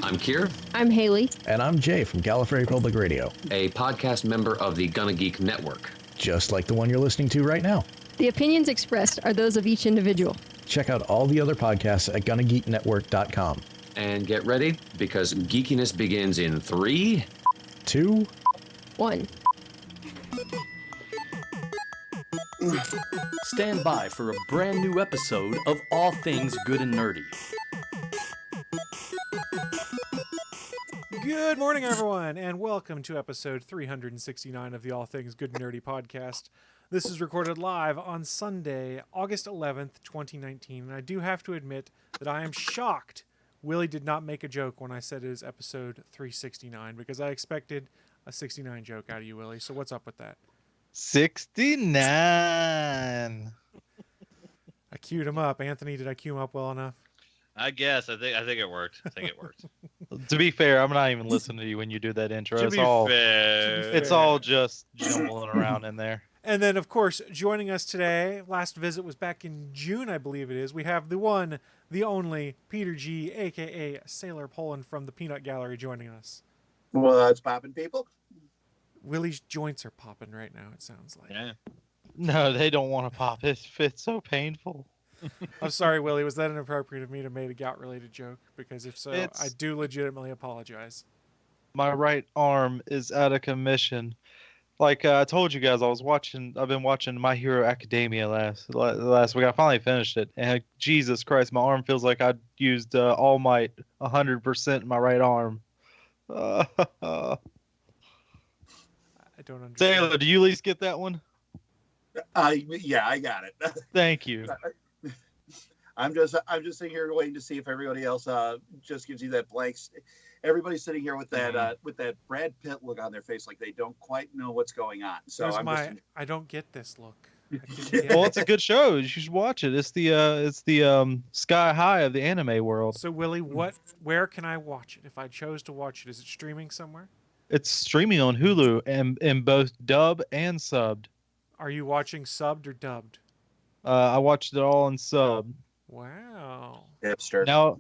I'm Kier. I'm Haley. And I'm Jay from Gallifrey Public Radio, A podcast member of the Gonna Geek Network. just like the one you're listening to right now. The opinions expressed are those of each individual. Check out all the other podcasts at GonnaGeekNetwork.com. And get ready, because geekiness begins in 3, 2, 1. Stand by for a brand new episode of All Things Good and Nerdy. Good morning, everyone, and welcome to episode 369 of the All Things Good and Nerdy podcast. This is recorded live on Sunday, August 11th, 2019, and I do have to admit that I am shocked Willie did not make a joke when I said it is episode 369, because I expected a 69 joke out of you, Willie. So what's up with that? 69. I queued him up. Anthony, did I queue him up well enough? I guess. I think it worked. To be fair, I'm not even listening to you when you do that intro. To It's be all fair. it's all just jumbling around in there. And then, of course, joining us today, last visit was back in June, I believe it is. We have the one, the only, Peter G., a.k.a. Sailor Poland from the Peanut Gallery, joining us. What's poppin', people? Willie's joints are popping right now, it sounds like. Yeah. No, they don't want to pop. It's so painful. I'm sorry, Willie. Was that inappropriate of me to make a gout-related joke? Because if so, It's- I do legitimately apologize. My right arm is out of commission. Like I told you guys, I've been watching My Hero Academia last week. I finally finished it, and Jesus Christ, my arm feels like I used All Might 100% in my right arm. I don't understand. Taylor, do you at least get that one? Yeah, I got it. Thank you. I'm just sitting here waiting to see if everybody else just gives you that blank. Everybody's sitting here with that Brad Pitt look on their face, like they don't quite know what's going on. So There's I don't get this look. I didn't get Well, it. it's a good show. You should watch it. It's the Sky High of the anime world. So, Willie, where can I watch it? If I chose to watch it, is it streaming somewhere? It's streaming on Hulu and in both dub and subbed. Are you watching subbed or dubbed? I watched it all in sub. Wow. hipster. Now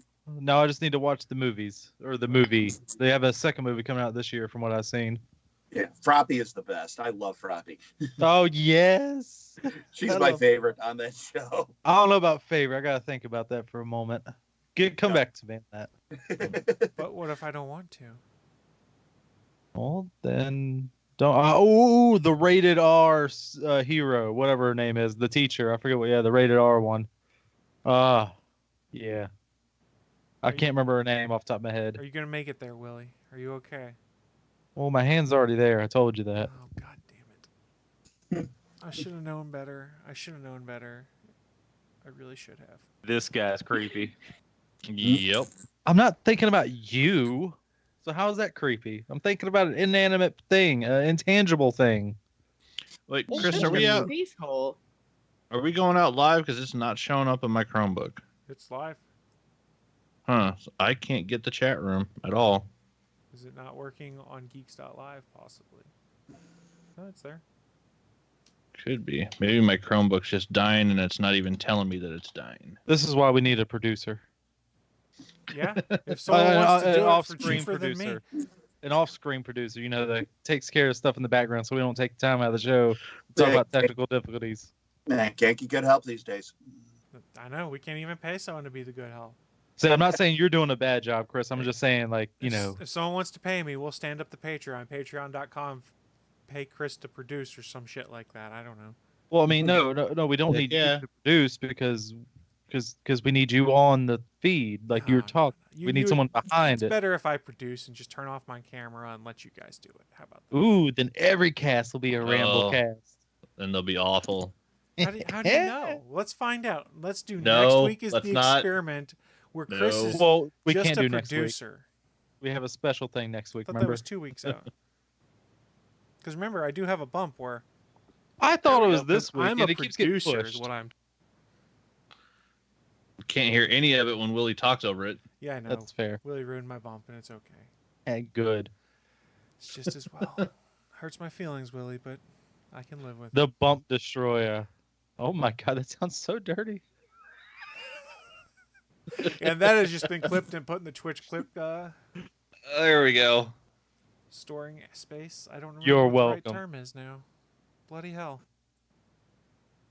I just need to watch the movies or the movie. They have a second movie coming out this year, from what I've seen. Yeah, Froppy is the best. I love Froppy. Oh yes, She's my favorite on that show. I don't know about favorite. I gotta think about that for a moment. Come back to me on that. But what if I don't want to? Well, then don't. The rated R hero, whatever her name is, the teacher. I forget what. Yeah, the rated R one. Yeah. I can't remember her name off the top of my head. Are you going to make it there, Willie? Are you okay? Well, my hand's already there. I told you that. Oh, God damn it. I should have known better. I really should have. This guy's creepy. Yep. I'm not thinking about you. So how is that creepy? I'm thinking about an inanimate thing, an intangible thing. Wait, Chris, are we out? Are we going out live? Because it's not showing up in my Chromebook. It's live. Huh. So I can't get the chat room at all. Is it not working on Geeks.live, possibly? No, it's there. Could be. Maybe my Chromebook's just dying and it's not even telling me that it's dying. This is why we need a producer. Yeah? If someone wants to do it for off-screen cheaper than me. producer. An off-screen producer, that takes care of stuff in the background so we don't take time out of the show to talk about technical difficulties. Man, can't get good help these days. I know. We can't even pay someone to be the good help. So I'm not saying you're doing a bad job, Chris. I'm just saying, If someone wants to pay me, we'll stand up the Patreon. Patreon.com. Pay Chris to produce or some shit like that. I don't know. Well, I mean, no, we don't need you to produce because we need you on the feed, like you're talking. We need someone behind it. It's better if I produce and just turn off my camera and let you guys do it. How about that? Ooh, then every cast will be a Ramble cast. Then they'll be awful. How do you know? Let's find out. Let's do No, next week is let's the not. experiment where Chris is we just can't a do next week. producer. We have a special thing next week. I thought Remember? that was 2 weeks out. Because remember, I do have a bump where I thought it was this week. I'm and a it keeps getting producer. Is pushed. what I'm. Can't hear any of it when Willie talks over it. Yeah, I know. That's fair. Willie ruined my bump, and it's okay. And good. It's just as well. Hurts my feelings, Willie, but I can live with it. The bump destroyer. Oh my god, that sounds so dirty. And that has just been clipped and put in the Twitch clip There we go. storing space. I don't remember You're what the right welcome. term is now. Bloody hell.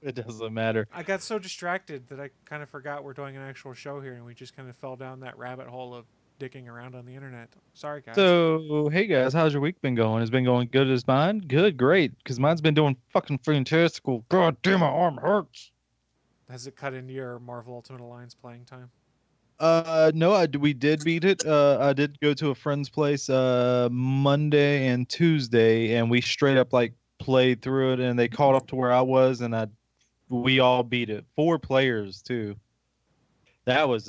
It doesn't matter. I got so distracted that I kind of forgot we're doing an actual show here, and we just kind of fell down that rabbit hole of dicking around on the internet. Sorry, guys. So, hey guys, how's your week been going? Has it been going good as mine? Good, great. Because mine's been doing fucking fantastical. God damn, my arm hurts. Has it cut into your Marvel Ultimate Alliance playing time? No, we did beat it. I did go to a friend's place Monday and Tuesday, and we straight up like played through it, and they caught up to where I was, and we all beat it. 4 players too. That was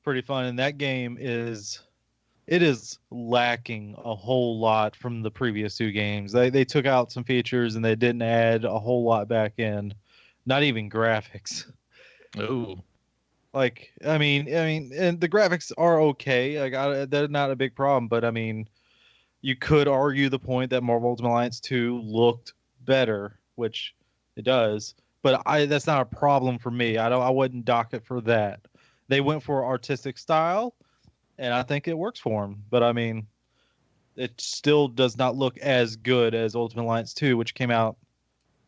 pretty fun, and that game is lacking a whole lot from the previous 2 games. They took out some features and they didn't add a whole lot back in. Not even graphics. Ooh. Like, I mean, and the graphics are okay. Like, they're not a big problem, but I mean, you could argue the point that Marvel Ultimate Alliance 2 looked better, which it does. But that's not a problem for me. I wouldn't dock it for that. They went for artistic style, and I think it works for them. But I mean, it still does not look as good as Ultimate Alliance 2, which came out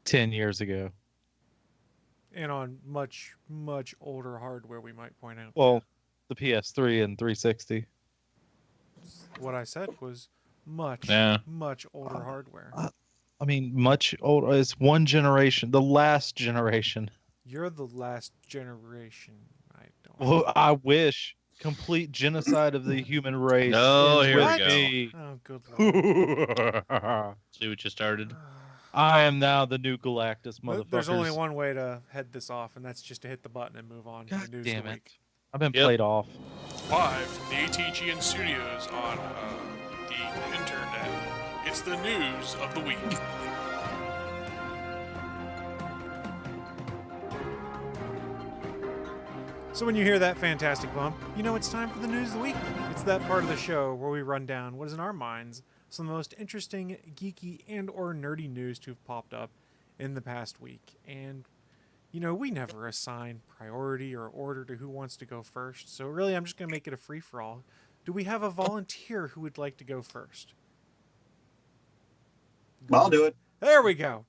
10 years ago. And on much, much older hardware, we might point out. Well, the PS3 and 360. What I said was much, much older hardware. I mean, much older. It's one generation, the last generation. You're the last generation. I don't. Well, I wish complete genocide of the human race. No, is here we with go. me. Oh, good lord. See what you started? I am now the new Galactus, motherfuckers. There's only one way to head this off, and that's just to hit the button and move on to God the news damn of the it. week. I've been played off. Live from the ATGN studios on the internet, it's the news of the week. So when you hear that fantastic bump, you know it's time for the news of the week. It's that part of the show where we run down what is in our minds some of the most interesting, geeky, and or nerdy news to have popped up in the past week. And, you know, we never assign priority or order to who wants to go first. So really, I'm just going to make it a free-for-all. Do we have a volunteer who would like to go first? I'll do it. There we go.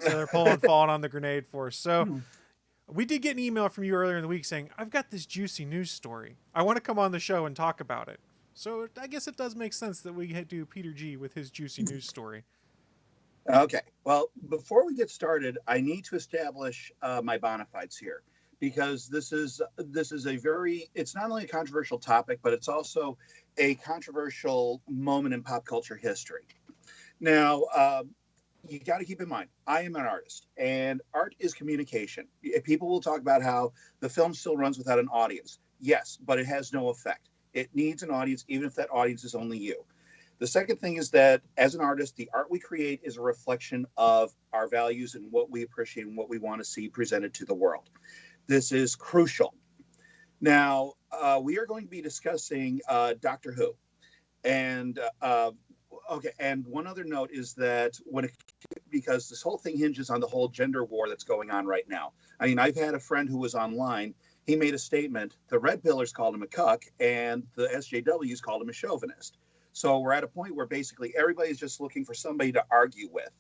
So they're falling on the grenade for us. So we did get an email from you earlier in the week saying, I've got this juicy news story. I want to come on the show and talk about it. So I guess it does make sense that we do Peter G with his juicy news story. Okay. Well, before we get started, I need to establish my bona fides here, because this is a it's not only a controversial topic, but it's also a controversial moment in pop culture history. Now, you got to keep in mind, I am an artist, and art is communication. People will talk about how the film still runs without an audience. Yes, but it has no effect. It needs an audience, even if that audience is only you. The second thing is that as an artist, the art we create is a reflection of our values and what we appreciate and what we want to see presented to the world. This is crucial. Now, we are going to be discussing Doctor Who. And okay, and one other note is that because this whole thing hinges on the whole gender war that's going on right now. I mean, I've had a friend who was online. He made a statement. The Red Pillars called him a cuck, and the SJWs called him a chauvinist. So we're at a point where basically everybody's just looking for somebody to argue with.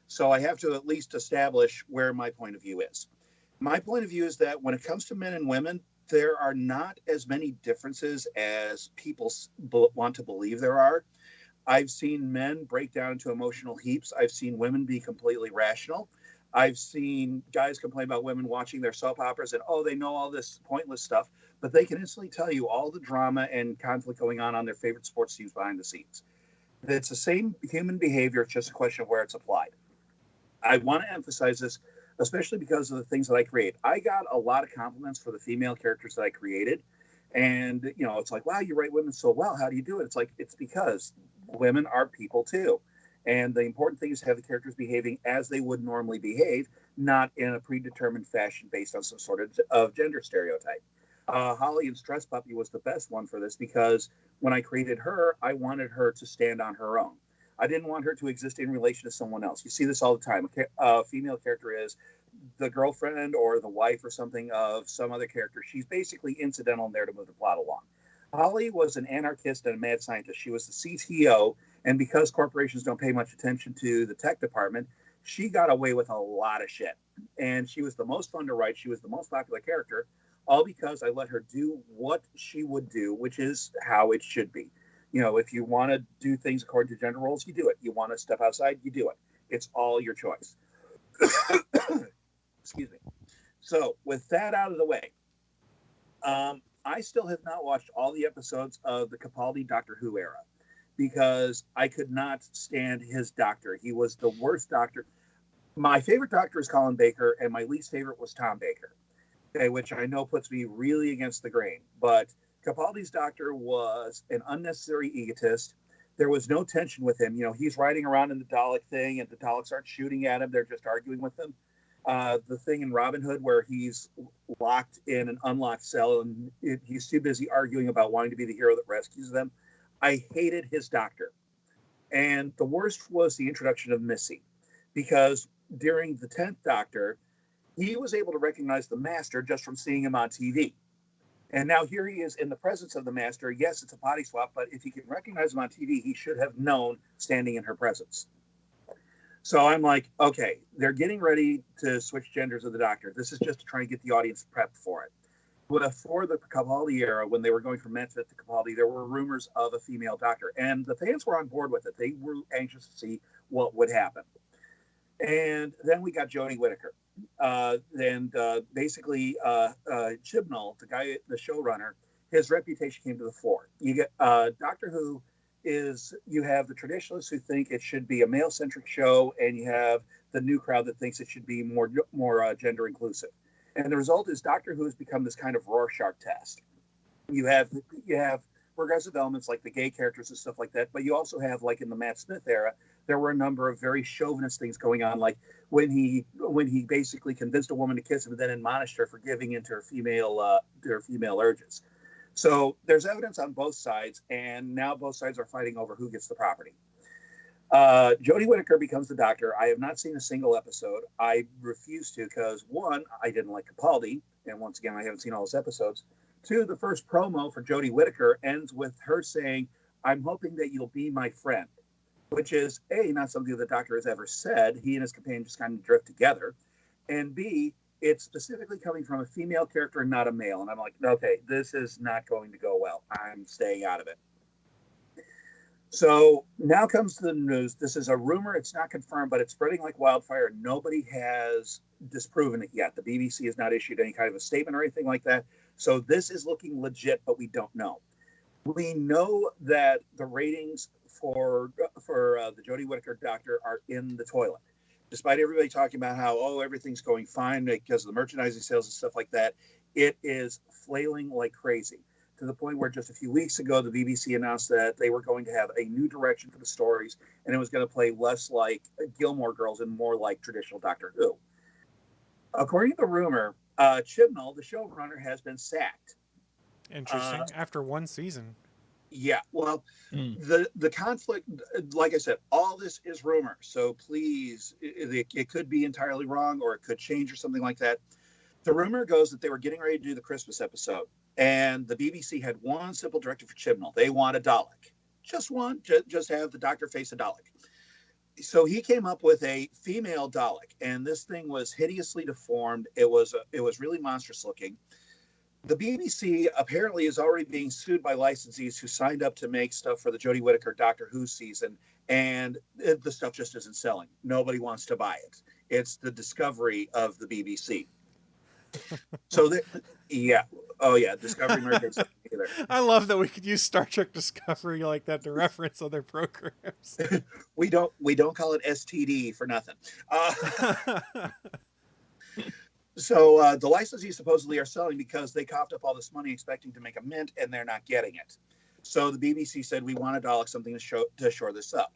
So I have to at least establish where my point of view is. My point of view is that when it comes to men and women, there are not as many differences as people want to believe there are. I've seen men break down into emotional heaps. I've seen women be completely rational. I've seen guys complain about women watching their soap operas and, they know all this pointless stuff, but they can instantly tell you all the drama and conflict going on their favorite sports teams behind the scenes. It's the same human behavior. It's just a question of where it's applied. I want to emphasize this, especially because of the things that I create. I got a lot of compliments for the female characters that I created. And, it's like, wow, you write women so well. How do you do it? It's like, it's because women are people too. And the important thing is to have the characters behaving as they would normally behave, not in a predetermined fashion based on some sort of gender stereotype. Holly in Stress Puppy was the best one for this because when I created her, I wanted her to stand on her own. I didn't want her to exist in relation to someone else. You see this all the time. A female character is the girlfriend or the wife or something of some other character. She's basically incidental in there to move the plot along. Holly was an anarchist and a mad scientist. She was the CTO, and because corporations don't pay much attention to the tech department, she got away with a lot of shit. And she was the most fun to write. She was the most popular character, all because I let her do what she would do, which is how it should be. You know, if you want to do things according to gender roles, you do it. You want to step outside, you do it. It's all your choice. Excuse me. So with that out of the way, I still have not watched all the episodes of the Capaldi Doctor Who era because I could not stand his doctor. He was the worst doctor. My favorite doctor is Colin Baker, and my least favorite was Tom Baker, okay, which I know puts me really against the grain. But Capaldi's doctor was an unnecessary egotist. There was no tension with him. You know, he's riding around in the Dalek thing, and the Daleks aren't shooting at him. They're just arguing with him. The thing in Robin Hood where he's locked in an unlocked cell and he's too busy arguing about wanting to be the hero that rescues them. I hated his doctor. And the worst was the introduction of Missy, because during the 10th Doctor, he was able to recognize the Master just from seeing him on TV. And now here he is in the presence of the Master. Yes, it's a body swap, but if he can recognize him on TV, he should have known standing in her presence. So I'm like, okay, they're getting ready to switch genders of the Doctor. This is just to try and get the audience prepped for it. But for the Capaldi era, when they were going from Matt Smith to Capaldi, there were rumors of a female Doctor. And the fans were on board with it. They were anxious to see what would happen. And then we got Jodie Whittaker. Basically, Chibnall, the showrunner, his reputation came to the fore. You get Doctor Who is, you have the traditionalists who think it should be a male-centric show, and you have the new crowd that thinks it should be more gender inclusive. And the result is Doctor Who has become this kind of Rorschach test. You have progressive elements like the gay characters and stuff like that, but you also have, like in the Matt Smith era, there were a number of very chauvinist things going on, like when he basically convinced a woman to kiss him and then admonished her for giving into her female urges. So there's evidence on both sides, and now both sides are fighting over who gets the property. Jodie Whittaker becomes the Doctor. I have not seen a single episode. I refuse to because, one, I didn't like Capaldi, and once again, I haven't seen all his episodes. Two, the first promo for Jodie Whittaker ends with her saying, "I'm hoping that you'll be my friend," which is, A, not something the Doctor has ever said. He and his companion just kind of drift together. And B, it's specifically coming from a female character and not a male. And I'm like, okay, this is not going to go well. I'm staying out of it. So now comes the news. This is a rumor. It's not confirmed, but it's spreading like wildfire. Nobody has disproven it yet. The BBC has not issued any kind of a statement or anything like that. So this is looking legit, but we don't know. We know that the ratings for the Jodie Whittaker Doctor are in the toilet. Despite everybody talking about how, everything's going fine because of the merchandising sales and stuff like that, it is flailing like crazy, to the point where just a few weeks ago, the BBC announced that they were going to have a new direction for the stories, and it was going to play less like Gilmore Girls and more like traditional Doctor Who. According to the rumor, Chibnall, the showrunner, has been sacked. Interesting. After one season. Yeah, well, the conflict, like I said, all this is rumor. So please, it could be entirely wrong, or it could change or something like that. The rumor goes that they were getting ready to do the Christmas episode, and the BBC had one simple directive for Chibnall. They want a Dalek. Just one, just have the Doctor face a Dalek. So he came up with a female Dalek, and this thing was hideously deformed. It was really monstrous looking. The BBC apparently is already being sued by licensees who signed up to make stuff for the Jodie Whittaker Doctor Who season, and the stuff just isn't selling. Nobody wants to buy it. It's the discovery of the BBC. So, Discovery never gets either. I love that we could use Star Trek Discovery like that to reference other programs. we don't call it STD for nothing. So the licensees supposedly are selling because they coughed up all this money expecting to make a mint, and they're not getting it. So the BBC said, we want a Dalek, something to shore this up.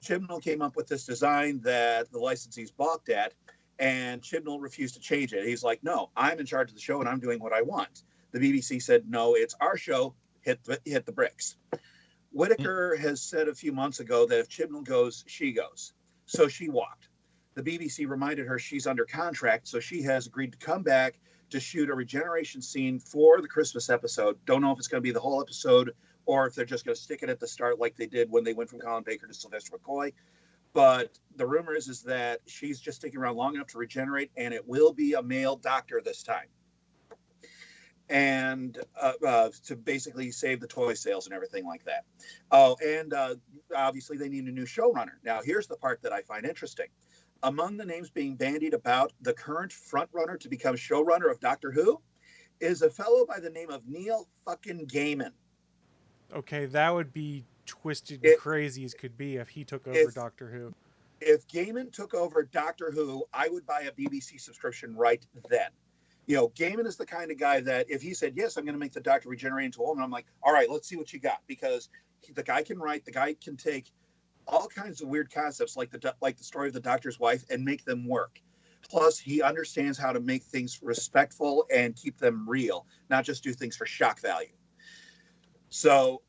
Chibnall came up with this design that the licensees balked at, and Chibnall refused to change it. He's like, no, I'm in charge of the show, and I'm doing what I want. The BBC said, no, it's our show, hit the bricks. Whittaker has said a few months ago that if Chibnall goes, she goes. So she walked. the BBC reminded her she's under contract, so she has agreed to come back to shoot a regeneration scene for the Christmas episode. Don't know if it's going to be the whole episode or if they're just going to stick it at the start like they did when they went from Colin Baker to Sylvester McCoy. But the rumor is that she's just sticking around long enough to regenerate, and it will be a male doctor this time. And to basically save the toy sales and everything like that. Oh, and obviously they need a new showrunner. Now, here's the part that I find interesting. Among the names being bandied about, the current frontrunner to become showrunner of Doctor Who is a fellow by the name of Neil fucking Gaiman. Okay, that would be twisted and crazy as could be if he took over Doctor Who. If Gaiman took over Doctor Who, I would buy a BBC subscription right then. You know, Gaiman is the kind of guy that if he said, yes, I'm going to make the Doctor regenerate into a woman, I'm like, all right, let's see what you got. Because the guy can write, the guy can take all kinds of weird concepts like the story of the Doctor's wife and make them work. Plus, he understands how to make things respectful and keep them real, not just do things for shock value. So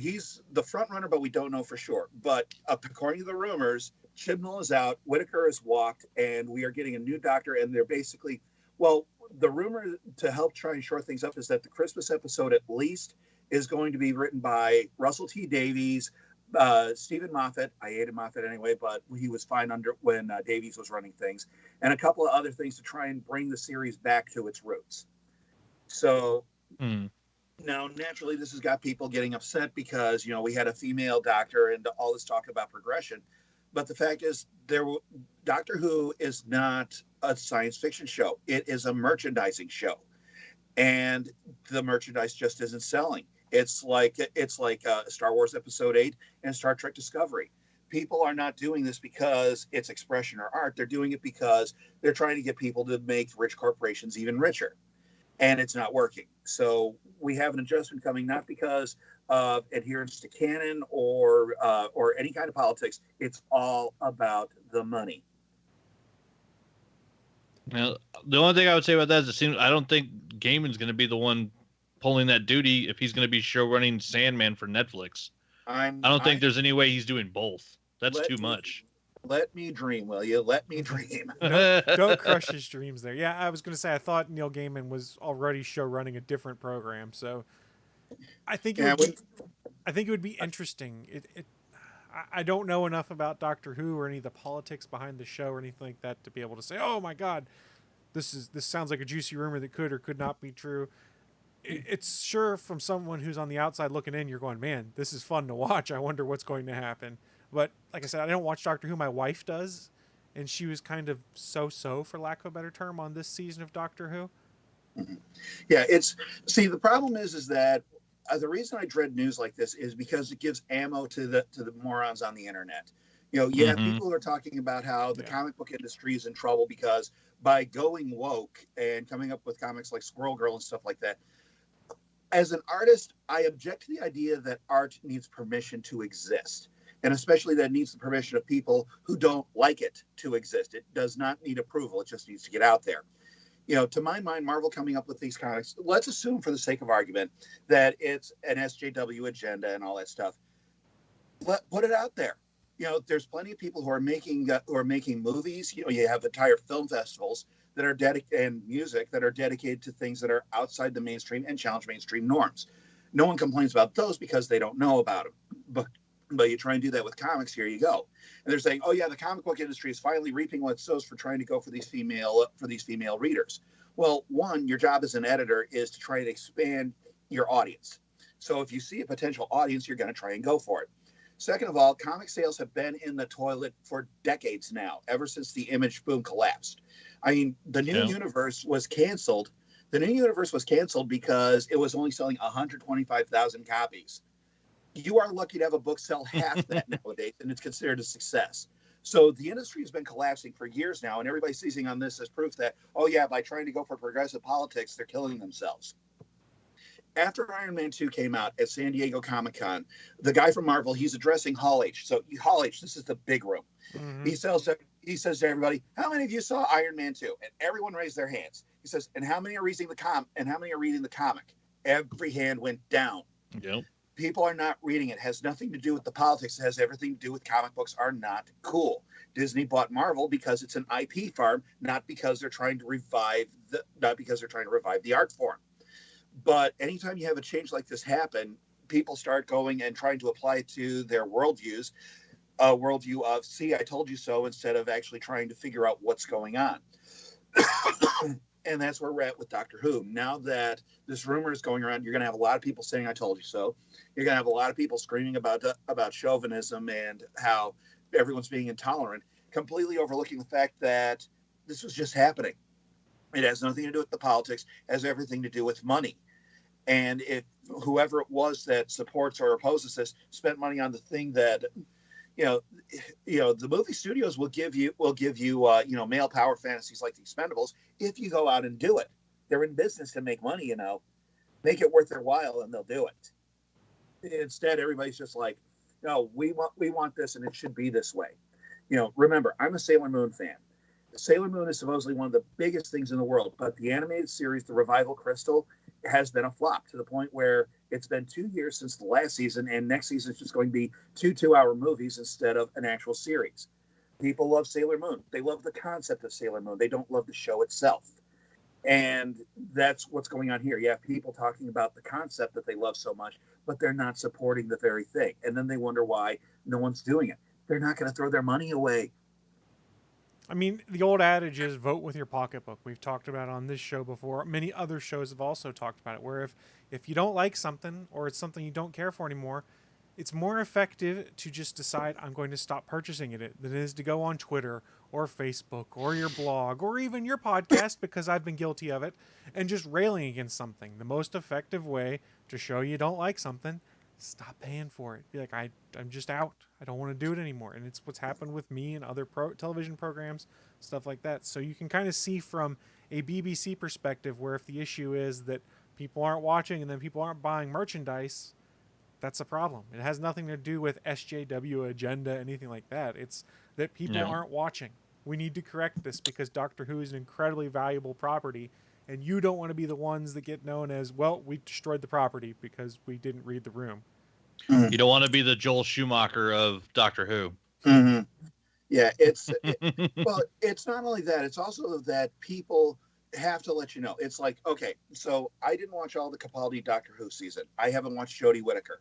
he's the front runner, but we don't know for sure. But according to the rumors, Chibnall is out, Whittaker has walked, and we are getting a new Doctor. And they're basically, well, the rumor to help try and shore things up is that the Christmas episode at least is going to be written by Russell T Davies, Stephen Moffat. I hated Moffat anyway, but he was fine under when Davies was running things, and a couple of other things to try and bring the series back to its roots. So now, naturally, this has got people getting upset because, you know, we had a female doctor and all this talk about progression. But the fact is, Doctor Who is not a science fiction show. It is a merchandising show, and the merchandise just isn't selling. It's like Star Wars Episode 8 and Star Trek Discovery. People are not doing this because it's expression or art. They're doing it because they're trying to get people to make rich corporations even richer. And it's not working. So we have an adjustment coming, not because of adherence to canon or any kind of politics. It's all about the money. Now, the only thing I would say about that is I don't think Gaiman's going to be the one pulling that duty if he's going to be show running Sandman for Netflix. I don't think there's any way he's doing both. That's too much. Let me dream, will you? Let me dream. Don't crush his dreams there. Yeah, I was going to say, I thought Neil Gaiman was already show running a different program, so I think it would be interesting. I don't know enough about Doctor Who or any of the politics behind the show or anything like that to be able to say, oh my God, this sounds like a juicy rumor that could or could not be true. It's sure from someone who's on the outside looking in, you're going, man, this is fun to watch. I wonder what's going to happen. But like I said, I don't watch Doctor Who. My wife does, and she was kind of so-so, for lack of a better term, on this season of Doctor Who. Mm-hmm. Yeah, the problem is that the reason I dread news like this is because it gives ammo to the morons on the internet. You know, people are talking about how the comic book industry is in trouble because by going woke and coming up with comics like Squirrel Girl and stuff like that. As an artist, I object to the idea that art needs permission to exist. And especially that it needs the permission of people who don't like it to exist. It does not need approval. It just needs to get out there. You know, to my mind, Marvel coming up with these comics, let's assume for the sake of argument that it's an SJW agenda and all that stuff. Put it out there. You know, there's plenty of people who are making movies. You know, you have entire film festivals that are and music that are dedicated to things that are outside the mainstream and challenge mainstream norms. No one complains about those because they don't know about them. But you try and do that with comics, here you go. And they're saying, oh yeah, the comic book industry is finally reaping what it sows for trying to go for these female readers. Well, one, your job as an editor is to try and expand your audience. So if you see a potential audience, you're going to try and go for it. Second of all, comic sales have been in the toilet for decades now, ever since the Image boom collapsed. I mean, the New Universe was canceled. The New Universe was canceled because it was only selling 125,000 copies. You are lucky to have a book sell half that nowadays, and it's considered a success. So the industry has been collapsing for years now, and everybody's seizing on this as proof that, oh yeah, by trying to go for progressive politics, they're killing themselves. After Iron Man 2 came out at San Diego Comic-Con, the guy from Marvel, he's addressing Hall H. So Hall H, this is the big room. Mm-hmm. He says to everybody, how many of you saw Iron Man 2? And everyone raised their hands. He says, and how many are reading the comic? Every hand went down. Yep. people are not reading it. It has nothing to do with the politics. It has everything to do with comic books are not cool. Disney bought Marvel because it's an IP farm, not because they're trying to revive the art form. But anytime you have a change like this happen, people start going and trying to apply it to their worldviews, a worldview of, see, I told you so, instead of actually trying to figure out what's going on. And that's where we're at with Doctor Who. Now that this rumor is going around, you're going to have a lot of people saying, I told you so. You're going to have a lot of people screaming about chauvinism and how everyone's being intolerant, completely overlooking the fact that this was just happening. It has nothing to do with the politics. It has everything to do with money. And if whoever it was that supports or opposes this spent money on the thing that, the movie studios will give you male power fantasies like the Expendables if you go out and do it. They're in business to make money, make it worth their while, and they'll do it. Instead, everybody's just like, no, we want this, and it should be this way. Remember, I'm a Sailor Moon fan. Sailor Moon is supposedly one of the biggest things in the world, but the animated series, The Revival Crystal, has been a flop to the point where it's been 2 years since the last season, and next season is just going to be 2 2-hour movies instead of an actual series. People love Sailor Moon. They love the concept of Sailor Moon. They don't love the show itself. And that's what's going on here. You have people talking about the concept that they love so much, but they're not supporting the very thing. And then they wonder why no one's doing it. They're not going to throw their money away. I mean, the old adage is vote with your pocketbook. We've talked about it on this show before. Many other shows have also talked about it, where if you don't like something or it's something you don't care for anymore, it's more effective to just decide I'm going to stop purchasing it than it is to go on Twitter or Facebook or your blog or even your podcast, because I've been guilty of it, and just railing against something. The most effective way to show you don't like something, stop paying for it. Be like, I'm just out. I don't want to do it anymore. And it's what's happened with me and other television programs, stuff like that. So you can kind of see from a BBC perspective where if the issue is that people aren't watching and then people aren't buying merchandise, that's a problem. It has nothing to do with SJW agenda, anything like that. It's that people aren't watching. We need to correct this because Doctor Who is an incredibly valuable property, and you don't want to be the ones that get known as, well, we destroyed the property because we didn't read the room. You don't want to be the Joel Schumacher of Doctor Who. Mm-hmm. Yeah, it's not only that, it's also that people have to let you know. It's like, okay, so I didn't watch all the Capaldi Doctor Who season. I haven't watched Jodie Whittaker,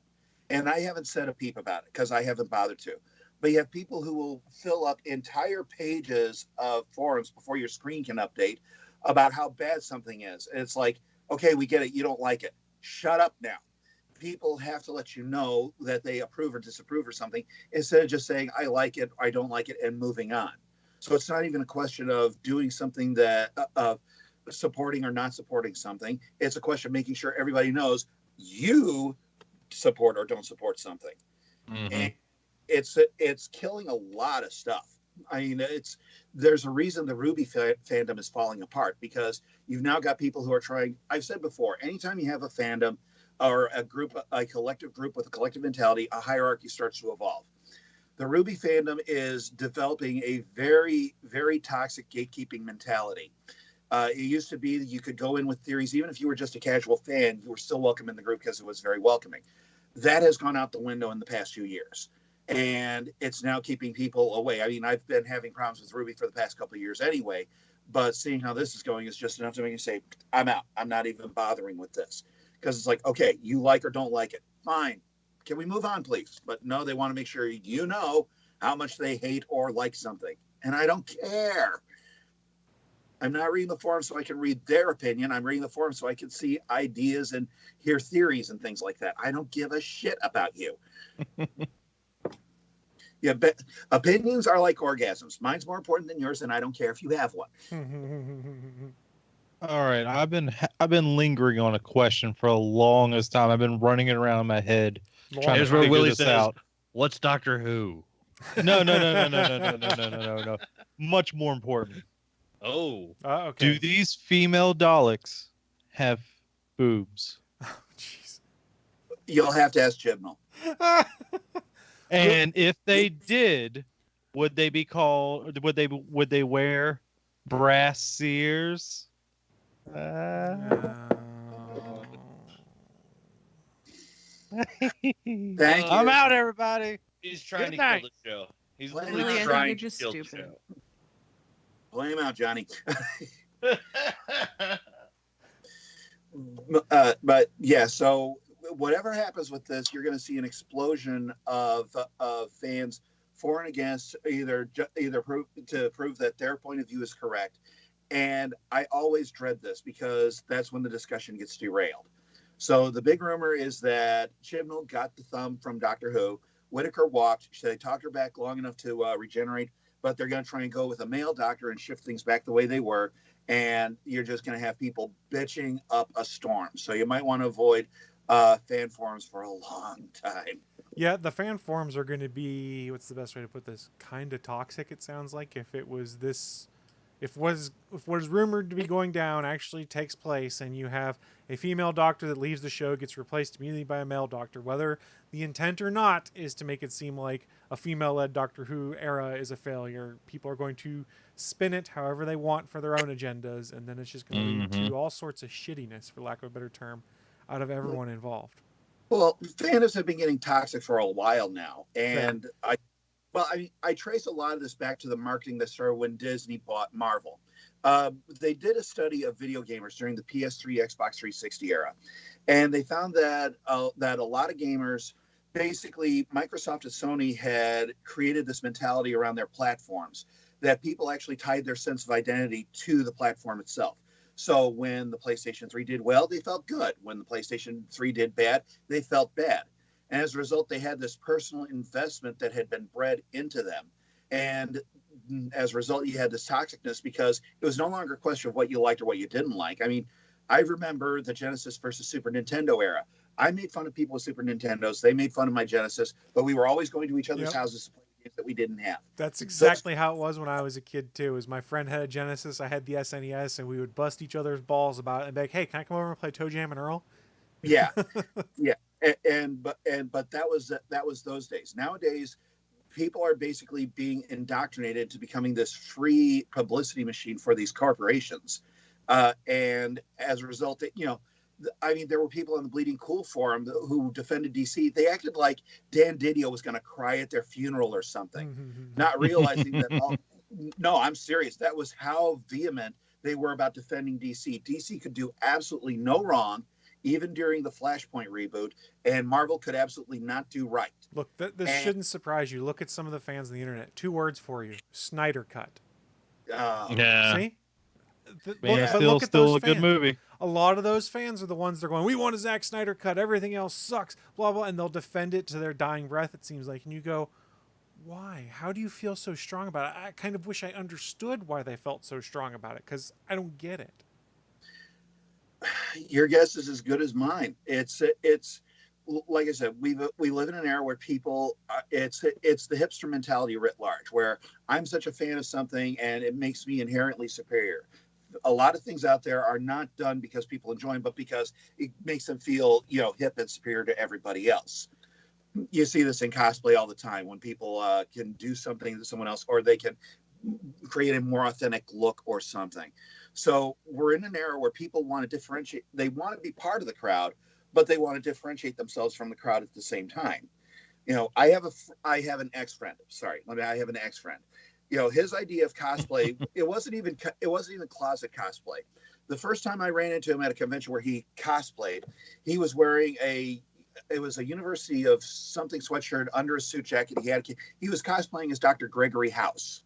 and I haven't said a peep about it because I haven't bothered to. But you have people who will fill up entire pages of forums before your screen can update about how bad something is. And it's like, okay, we get it. You don't like it. Shut up now. People have to let you know that they approve or disapprove or something instead of just saying, I like it, I don't like it, and moving on. So it's not even a question of doing something that of supporting or not supporting something. It's a question of making sure everybody knows you support or don't support something. Mm-hmm. And it's killing a lot of stuff. I mean, there's a reason the Ruby fandom is falling apart, because you've now got people who are trying. I've said before, anytime you have a fandom or a collective group with a collective mentality, a hierarchy starts to evolve. The Ruby fandom is developing a very, very toxic gatekeeping mentality. It used to be that you could go in with theories, even if you were just a casual fan, you were still welcome in the group because it was very welcoming. That has gone out the window in the past few years. And it's now keeping people away. I mean, I've been having problems with Ruby for the past couple of years anyway, but seeing how this is going is just enough to make you say, I'm out. I'm not even bothering with this. Because it's like, okay, you like or don't like it. Fine. Can we move on, please? But no, they want to make sure you know how much they hate or like something. And I don't care. I'm not reading the forum so I can read their opinion. I'm reading the forum so I can see ideas and hear theories and things like that. I don't give a shit about you. Yeah, but opinions are like orgasms. Mine's more important than yours, and I don't care if you have one. All right, I've been lingering on a question for the longest time. I've been running it around in my head, trying Here's to where figure Willie this says, out. "What's Doctor Who?" No. Much more important. Oh, okay. Do these female Daleks have boobs? Oh, jeez. You'll have to ask Chibnall. And if they did, would they be called? Would they wear brass ears? Thank you. I'm out, everybody. He's trying Good to night. kill the show. He's Willie, literally I think trying you're to just kill the stupid. Play him out, Johnny. show. But yeah, so whatever happens with this, you're going to see an explosion of fans for and against, either prove that their point of view is correct. And I always dread this because that's when the discussion gets derailed. So the big rumor is that Chibnall got the thumb from Doctor Who. Whitaker walked. They talked her back long enough to regenerate, but they're going to try and go with a male doctor and shift things back the way they were. And you're just going to have people bitching up a storm. So you might want to avoid fan forums for a long time. Yeah, the fan forums are going to be, what's the best way to put this? Kind of toxic, it sounds like. If what is rumored to be going down actually takes place, and you have a female doctor that leaves the show, gets replaced immediately by a male doctor, whether the intent or not is to make it seem like a female-led Doctor Who era is a failure, people are going to spin it however they want for their own agendas, and then it's just going to lead to all sorts of shittiness, for lack of a better term, out of everyone involved. Well, fandoms have been getting toxic for a while now, and I trace a lot of this back to the marketing that started when Disney bought Marvel. They did a study of video gamers during the PS3, Xbox 360 era, and they found that that a lot of gamers, basically Microsoft and Sony, had created this mentality around their platforms that people actually tied their sense of identity to the platform itself. So when the PlayStation 3 did well, they felt good. When the PlayStation 3 did bad, they felt bad. And as a result, they had this personal investment that had been bred into them. And as a result, you had this toxicness because it was no longer a question of what you liked or what you didn't like. I mean, I remember the Genesis versus Super Nintendo era. I made fun of people with Super Nintendos. They made fun of my Genesis, but we were always going to each other's houses to play games that we didn't have. That's exactly how it was when I was a kid too. Is my friend had a Genesis, I had the SNES, and we would bust each other's balls about it and be like, "Hey, can I come over and play Toe Jam and Earl?" Yeah, yeah. But that was those days. Nowadays, people are basically being indoctrinated to becoming this free publicity machine for these corporations, and as a result, I mean, there were people on the Bleeding Cool forum who defended DC. They acted like Dan Didio was going to cry at their funeral or something, not realizing that. No, I'm serious. That was how vehement they were about defending DC. DC could do absolutely no wrong, even during the Flashpoint reboot, and Marvel could absolutely not do right. Look, this shouldn't surprise you. Look at some of the fans on the internet. 2 words for you: Snyder Cut. Yeah. See? Still a good movie. A lot of those fans are the ones that are going, "We want a Zack Snyder cut. Everything else sucks." Blah blah, and they'll defend it to their dying breath. It seems like, and you go, "Why? How do you feel so strong about it?" I kind of wish I understood why they felt so strong about it, because I don't get it. Your guess is as good as mine. It's like I said, we live in an era where people, it's the hipster mentality writ large, where I'm such a fan of something and it makes me inherently superior. A lot of things out there are not done because people enjoy them, but because it makes them feel, hip and superior to everybody else. You see this in cosplay all the time when people can do something to someone else, or they can create a more authentic look or something. So we're in an era where people want to differentiate. They want to be part of the crowd, but they want to differentiate themselves from the crowd at the same time. I have an ex-friend. I have an ex-friend. His idea of cosplay, it wasn't even closet cosplay. The first time I ran into him at a convention where he cosplayed, he was wearing it was a University of something sweatshirt under a suit jacket. He was cosplaying as Dr. Gregory House.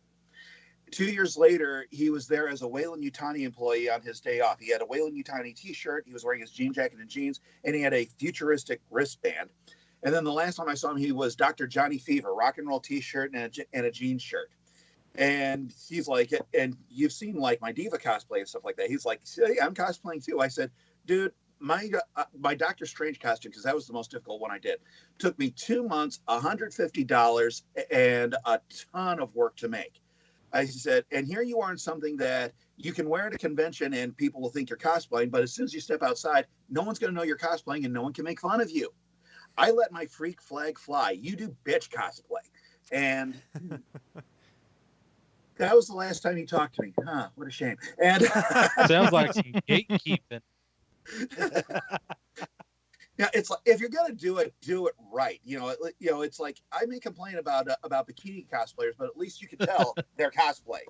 2 years later, he was there as a Weyland-Yutani employee on his day off. He had a Weyland-Yutani t-shirt. He was wearing his jean jacket and jeans, and he had a futuristic wristband. And then the last time I saw him, he was Dr. Johnny Fever, rock and roll t-shirt and a jeans shirt. And he's like, and you've seen like my Diva cosplay and stuff like that. He's like, "Hey, I'm cosplaying too." I said, "Dude, my Doctor Strange costume," because that was the most difficult one I did, took me 2 months, $150, and a ton of work to make. I said, and here you are in something that you can wear at a convention and people will think you're cosplaying, but as soon as you step outside, no one's going to know you're cosplaying and no one can make fun of you. I let my freak flag fly. You do bitch cosplay. And that was the last time he talked to me. Huh, what a shame. And sounds like some gatekeeping. Yeah, it's like if you're gonna do it right. It's like I may complain about bikini cosplayers, but at least you can tell they're cosplay.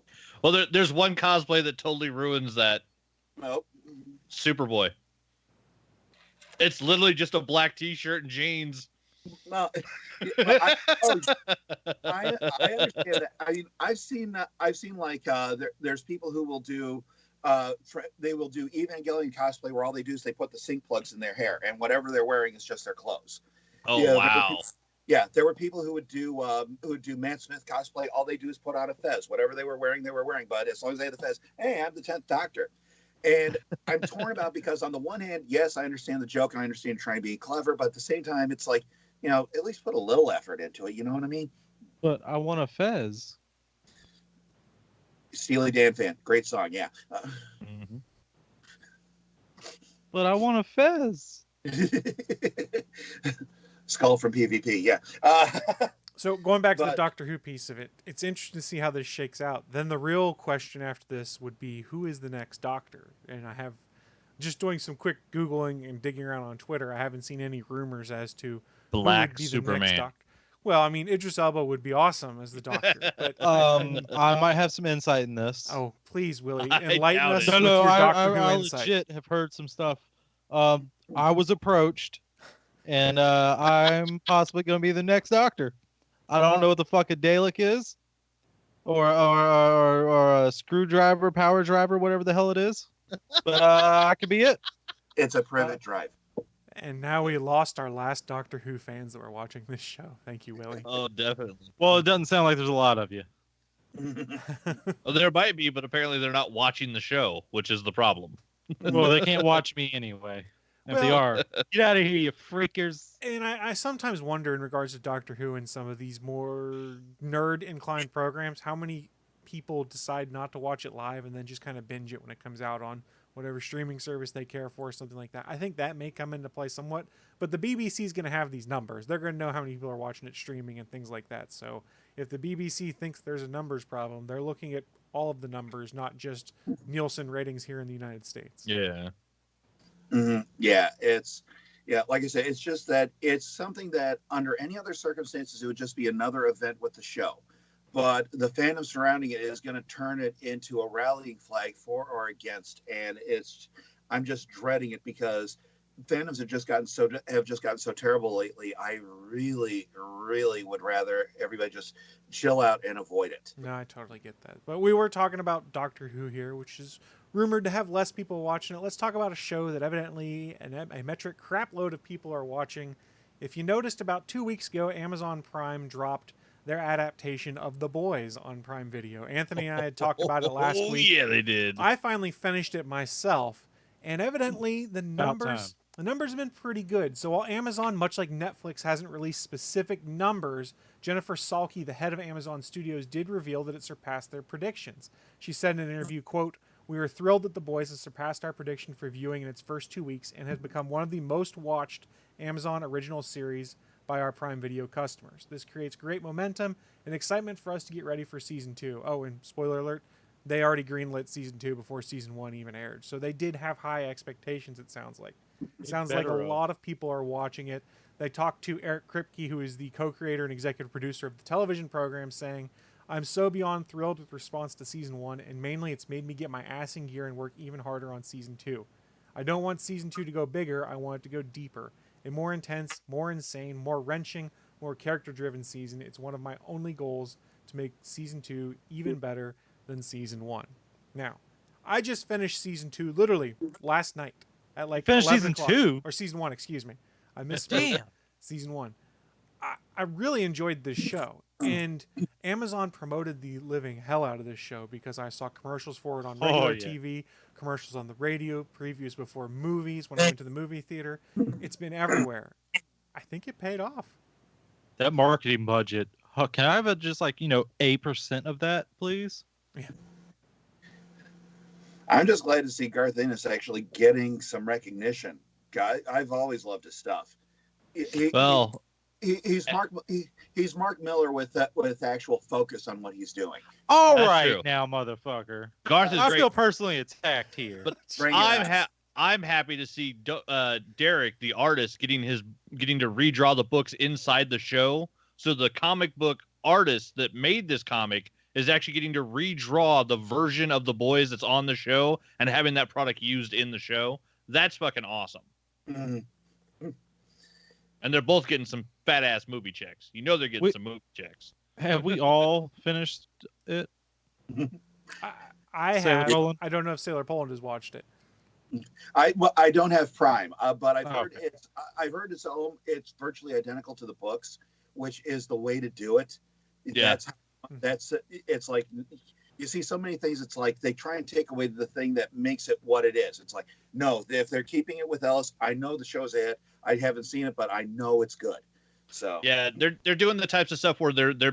Well, there's one cosplay that totally ruins that. Nope. Superboy. It's literally just a black T-shirt and jeans. No, I understand that. I mean, I've seen like there's people who will do they will do Evangelion cosplay where all they do is they put the sync plugs in their hair and whatever they're wearing is just their clothes. Oh wow! There were people who would do Matt Smith cosplay. All they do is put on a fez. Whatever they were wearing. But as long as they had the fez, hey, I'm the 10th Doctor. And I'm torn about because on the one hand, yes, I understand the joke and I understand trying to be clever, but at the same time, it's like, at least put a little effort into it. You know what I mean? But I want a fez. Steely Dan fan. Great song. Yeah. Mm-hmm. But I want a fez. Skull from PvP. Yeah. So going back to the Doctor Who piece of it, it's interesting to see how this shakes out. Then the real question after this would be, who is the next Doctor? And I have just doing some quick Googling and digging around on Twitter. I haven't seen any rumors as to Black who would be Superman. the next Doctor. Well, I mean, Idris Elba would be awesome as the Doctor. But I might have some insight in this. Oh, please, Willie, enlighten us No, with your Doctor Who I insight. legit have heard some stuff. I was approached, and I'm possibly going to be the next Doctor. I don't know what the fuck a Dalek is, or a screwdriver, power driver, whatever the hell it is. But I could be it. It's a privet drive. And now we lost our last Doctor Who fans that were watching this show. Thank you, Willie. Oh, definitely. Well, it doesn't sound like there's a lot of you. Well, there might be, but apparently they're not watching the show, which is the problem. Well, they can't watch me anyway. If they are, get out of here, you freakers. And I sometimes wonder in regards to Doctor Who and some of these more nerd-inclined programs, how many people decide not to watch it live and then just kind of binge it when it comes out on whatever streaming service they care for, something like that. I think that may come into play somewhat, but the BBC is going to have these numbers. They're going to know how many people are watching it streaming and things like that. So if the BBC thinks there's a numbers problem, they're looking at all of the numbers, not just Nielsen ratings here in the United States. Yeah. Mm-hmm. Like I said, it's just that it's something that under any other circumstances, it would just be another event with the show. But the fandom surrounding it is going to turn it into a rallying flag for or against, and I'm just dreading it because fandoms have just gotten so terrible lately. I really, really would rather everybody just chill out and avoid it. No, I totally get that. But we were talking about Doctor Who here, which is rumored to have less people watching it. Let's talk about a show that evidently a metric crap load of people are watching. If you noticed, about 2 weeks ago, Amazon Prime dropped their adaptation of The Boys on Prime Video. Anthony and I had talked about it last week. Yeah, they did. I finally finished it myself, and evidently the numbers have been pretty good. So while Amazon, much like Netflix, hasn't released specific numbers, Jennifer Salke, the head of Amazon Studios, did reveal that it surpassed their predictions. She said in an interview, quote, "We are thrilled that The Boys has surpassed our prediction for viewing in its first 2 weeks and has become one of the most watched Amazon original series by our Prime Video customers. This creates great momentum and excitement for us to get ready for Season 2. Oh, and spoiler alert, they already greenlit Season 2 before Season 1 even aired. So they did have high expectations, it sounds like. It sounds like a lot of people are watching it. They talked to Eric Kripke, who is the co-creator and executive producer of the television program, saying, "I'm so beyond thrilled with response to Season 1, and mainly it's made me get my ass in gear and work even harder on Season 2. I don't want Season 2 to go bigger, I want it to go deeper. A more intense, more insane, more wrenching, more character-driven season. It's one of my only goals to make Season 2 even better than Season 1. Now, I just finished Season 2 literally last night at like 11 Season o'clock. 2? Or Season 1, excuse me. I missed Damn. Season 1. I really enjoyed this show. And Amazon promoted the living hell out of this show because I saw commercials for it on regular TV, commercials on the radio, previews before movies when I went to the movie theater. It's been everywhere. I think it paid off. That marketing budget. Can I have just 8% of that, please? Yeah. I'm just glad to see Garth Ennis actually getting some recognition. I've always loved his stuff. He's Mark Miller with actual focus on what he's doing. All That's right true. now, motherfucker. Garth is I great. feel personally attacked here. But I'm happy to see Derek, the artist, getting to redraw the books inside the show. So the comic book artist that made this comic is actually getting to redraw the version of the boys that's on the show and having that product used in the show. That's fucking awesome. Mm-hmm. And they're both getting some fat ass movie checks. You know they're getting some movie checks. Have we all finished it? I Sailor have. Poland? I don't know if Sailor Poland has watched it. I don't have Prime, but I've heard okay. it's virtually identical to the books, which is the way to do it. Yeah. It's like you see so many things. It's like they try and take away the thing that makes it what it is. It's like, no, if they're keeping it with Ellis, I know the show's it. I haven't seen it, but I know it's good. So yeah, they're doing the types of stuff where they're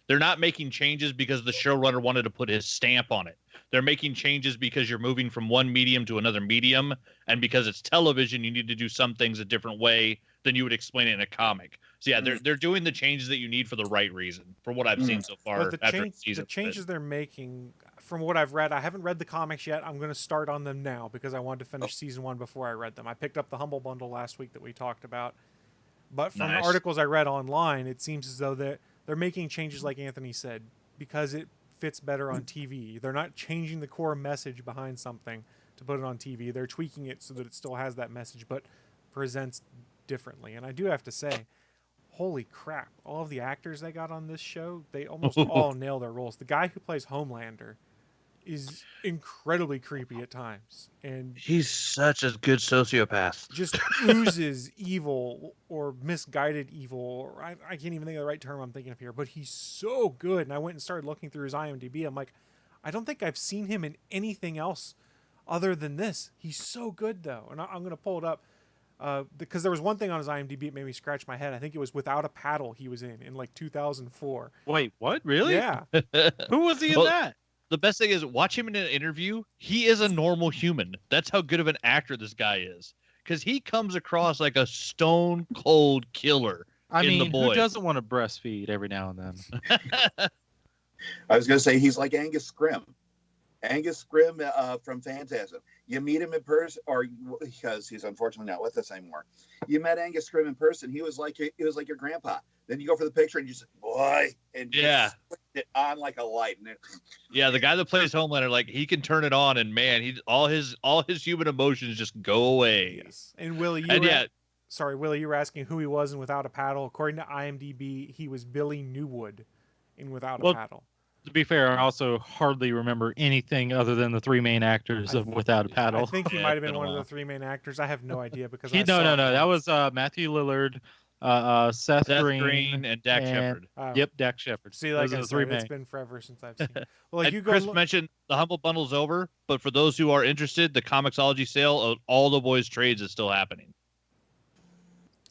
not making changes because the showrunner wanted to put his stamp on it. They're making changes because you're moving from one medium to another medium, and because it's television, you need to do some things a different way than you would explain it in a comic. So yeah, they're doing the changes that you need for the right reason, from what I've seen so far. But the changes they're making, from what I've read, I haven't read the comics yet. I'm going to start on them now because I wanted to finish season 1 before I read them. I picked up the Humble Bundle last week that we talked about. But from the articles I read online, it seems as though they're making changes, like Anthony said, because it fits better on TV. They're not changing the core message behind something to put it on TV. They're tweaking it so that it still has that message, but presents differently. And I do have to say, holy crap, all of the actors they got on this show, they almost all nail their roles. The guy who plays Homelander is incredibly creepy at times, and he's such a good sociopath. Just oozes evil or misguided evil. Or I can't even think of the right term I'm thinking of here, but he's so good. And I went and started looking through his IMDb. I'm like, I don't think I've seen him in anything else other than this. He's so good though, and I'm going to pull it up because there was one thing on his IMDb that made me scratch my head. I think it was Without a Paddle he was in like 2004. Wait, what? Really? Yeah. Who was he in that? The best thing is, watch him in an interview. He is a normal human. That's how good of an actor this guy is. Because he comes across like a stone cold killer. Who doesn't want to breastfeed every now and then? I was going to say he's like Angus Scrimm. Angus Scrimm from Phantasm. You meet him in person, or because he's unfortunately not with us anymore. You met Angus Scrimm in person. He was like your grandpa. Then you go for the picture and you say, boy, and yeah, it on like a light. And yeah, the guy that plays Homelander, like he can turn it on, and man, all his human emotions just go away. Yes. And Willie, Willie, you were asking who he was in Without a Paddle. According to IMDb, he was Billy Newwood in Without a Paddle. To be fair, I also hardly remember anything other than the three main actors of Without a Paddle. I think he might have been one of the three main actors. I have no idea because no. That was Matthew Lillard, Seth Green, and Dak Shepard. Yep, Dak Shepard. See, like I said, it's been forever since I've seen it. Well, like Chris mentioned the Humble Bundle's over, but for those who are interested, the Comixology sale of all the boys' trades is still happening.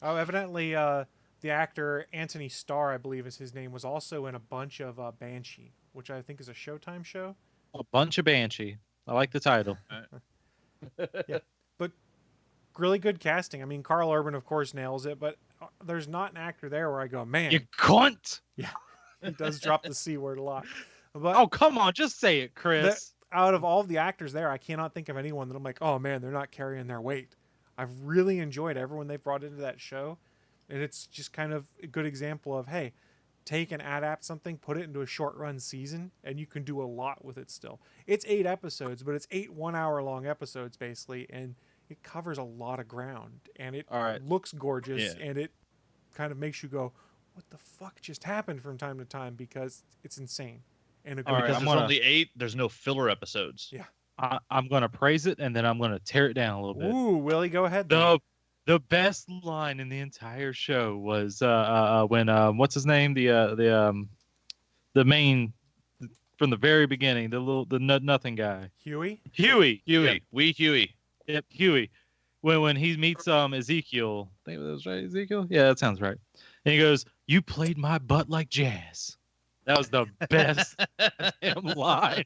Oh, evidently, the actor Anthony Starr, I believe is his name, was also in a bunch of Banshee, which I think is a Showtime show. A bunch of Banshee. I like the title. Yeah, but really good casting. I mean, Carl Urban, of course, nails it, but there's not an actor there where I go, man, you cunt. Yeah, he does drop the C word a lot. But oh, come on, just say it, Chris. Out of all of the actors there, I cannot think of anyone that I'm like, oh man, they're not carrying their weight. I've really enjoyed everyone they've brought into that show, and it's just kind of a good example of, hey, take and adapt something, put it into a short run season, and you can do a lot with it still. It's 8 episodes, but it's 8 1-hour-long episodes, basically, and it covers a lot of ground, and it looks gorgeous, and it kind of makes you go, what the fuck just happened from time to time, because it's insane. And because there's only 8, there's no filler episodes. Yeah. I'm going to praise it, and then I'm going to tear it down a little bit. Ooh, Willie, go ahead. The best line in the entire show was when what's his name, the main from the very beginning, the nothing guy, Huey. Yep. Huey. Yep, Huey. When he meets Ezekiel, I think that was right, Ezekiel. Yeah, that sounds right. And he goes, "You played my butt like jazz." That was the best damn line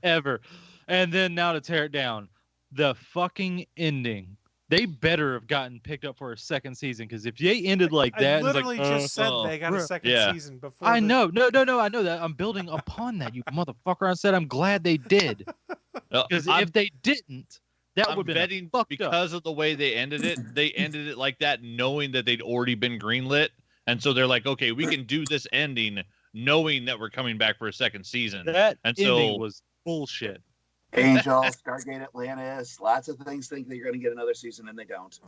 ever. And then now to tear it down, the fucking ending. They better have gotten picked up for a second season, because if they ended like that, I literally just said they got a second season before. I know, no, I know that. I'm building upon that, you motherfucker. I said I'm glad they did, because if they didn't, That I'm would have betting been fucked up. because of the way they ended it. They ended it like that, knowing that they'd already been greenlit, and so they're like, okay, we can do this ending, knowing that we're coming back for a second season. That and ending so was bullshit. Angel, Stargate Atlantis, lots of things think that you're going to get another season and they don't.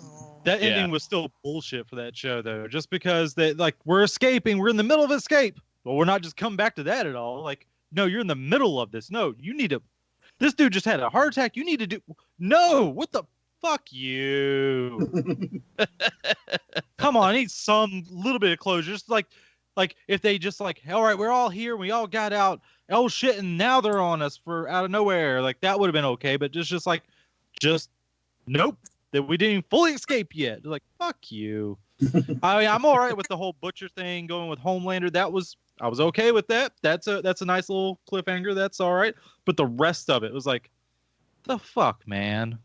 That ending was still bullshit for that show, though. Just because they we're escaping, we're in the middle of escape. Well, we're not just coming back to that at all. Like, no, you're in the middle of this. No, you need to. This dude just had a heart attack. You need to do. No, what the fuck you? Come on, I need some little bit of closure. Just like if they just like, all right, we're all here, we all got out. Oh shit, and now they're on us for out of nowhere. Like that would have been okay, but just nope. That we didn't even fully escape yet. Like fuck you. I mean, I'm all right with the whole Butcher thing going with Homelander. I was okay with that. That's a nice little cliffhanger. That's all right. But the rest of it was like, the fuck, man.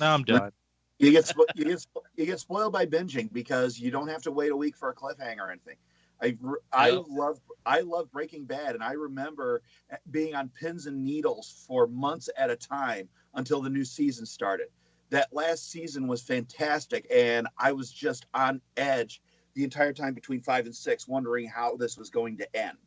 Now I'm done. You get spoiled by binging because you don't have to wait a week for a cliffhanger or anything. I love Breaking Bad, and I remember being on pins and needles for months at a time until the new season started. That last season was fantastic, and I was just on edge the entire time between 5 and 6, wondering how this was going to end.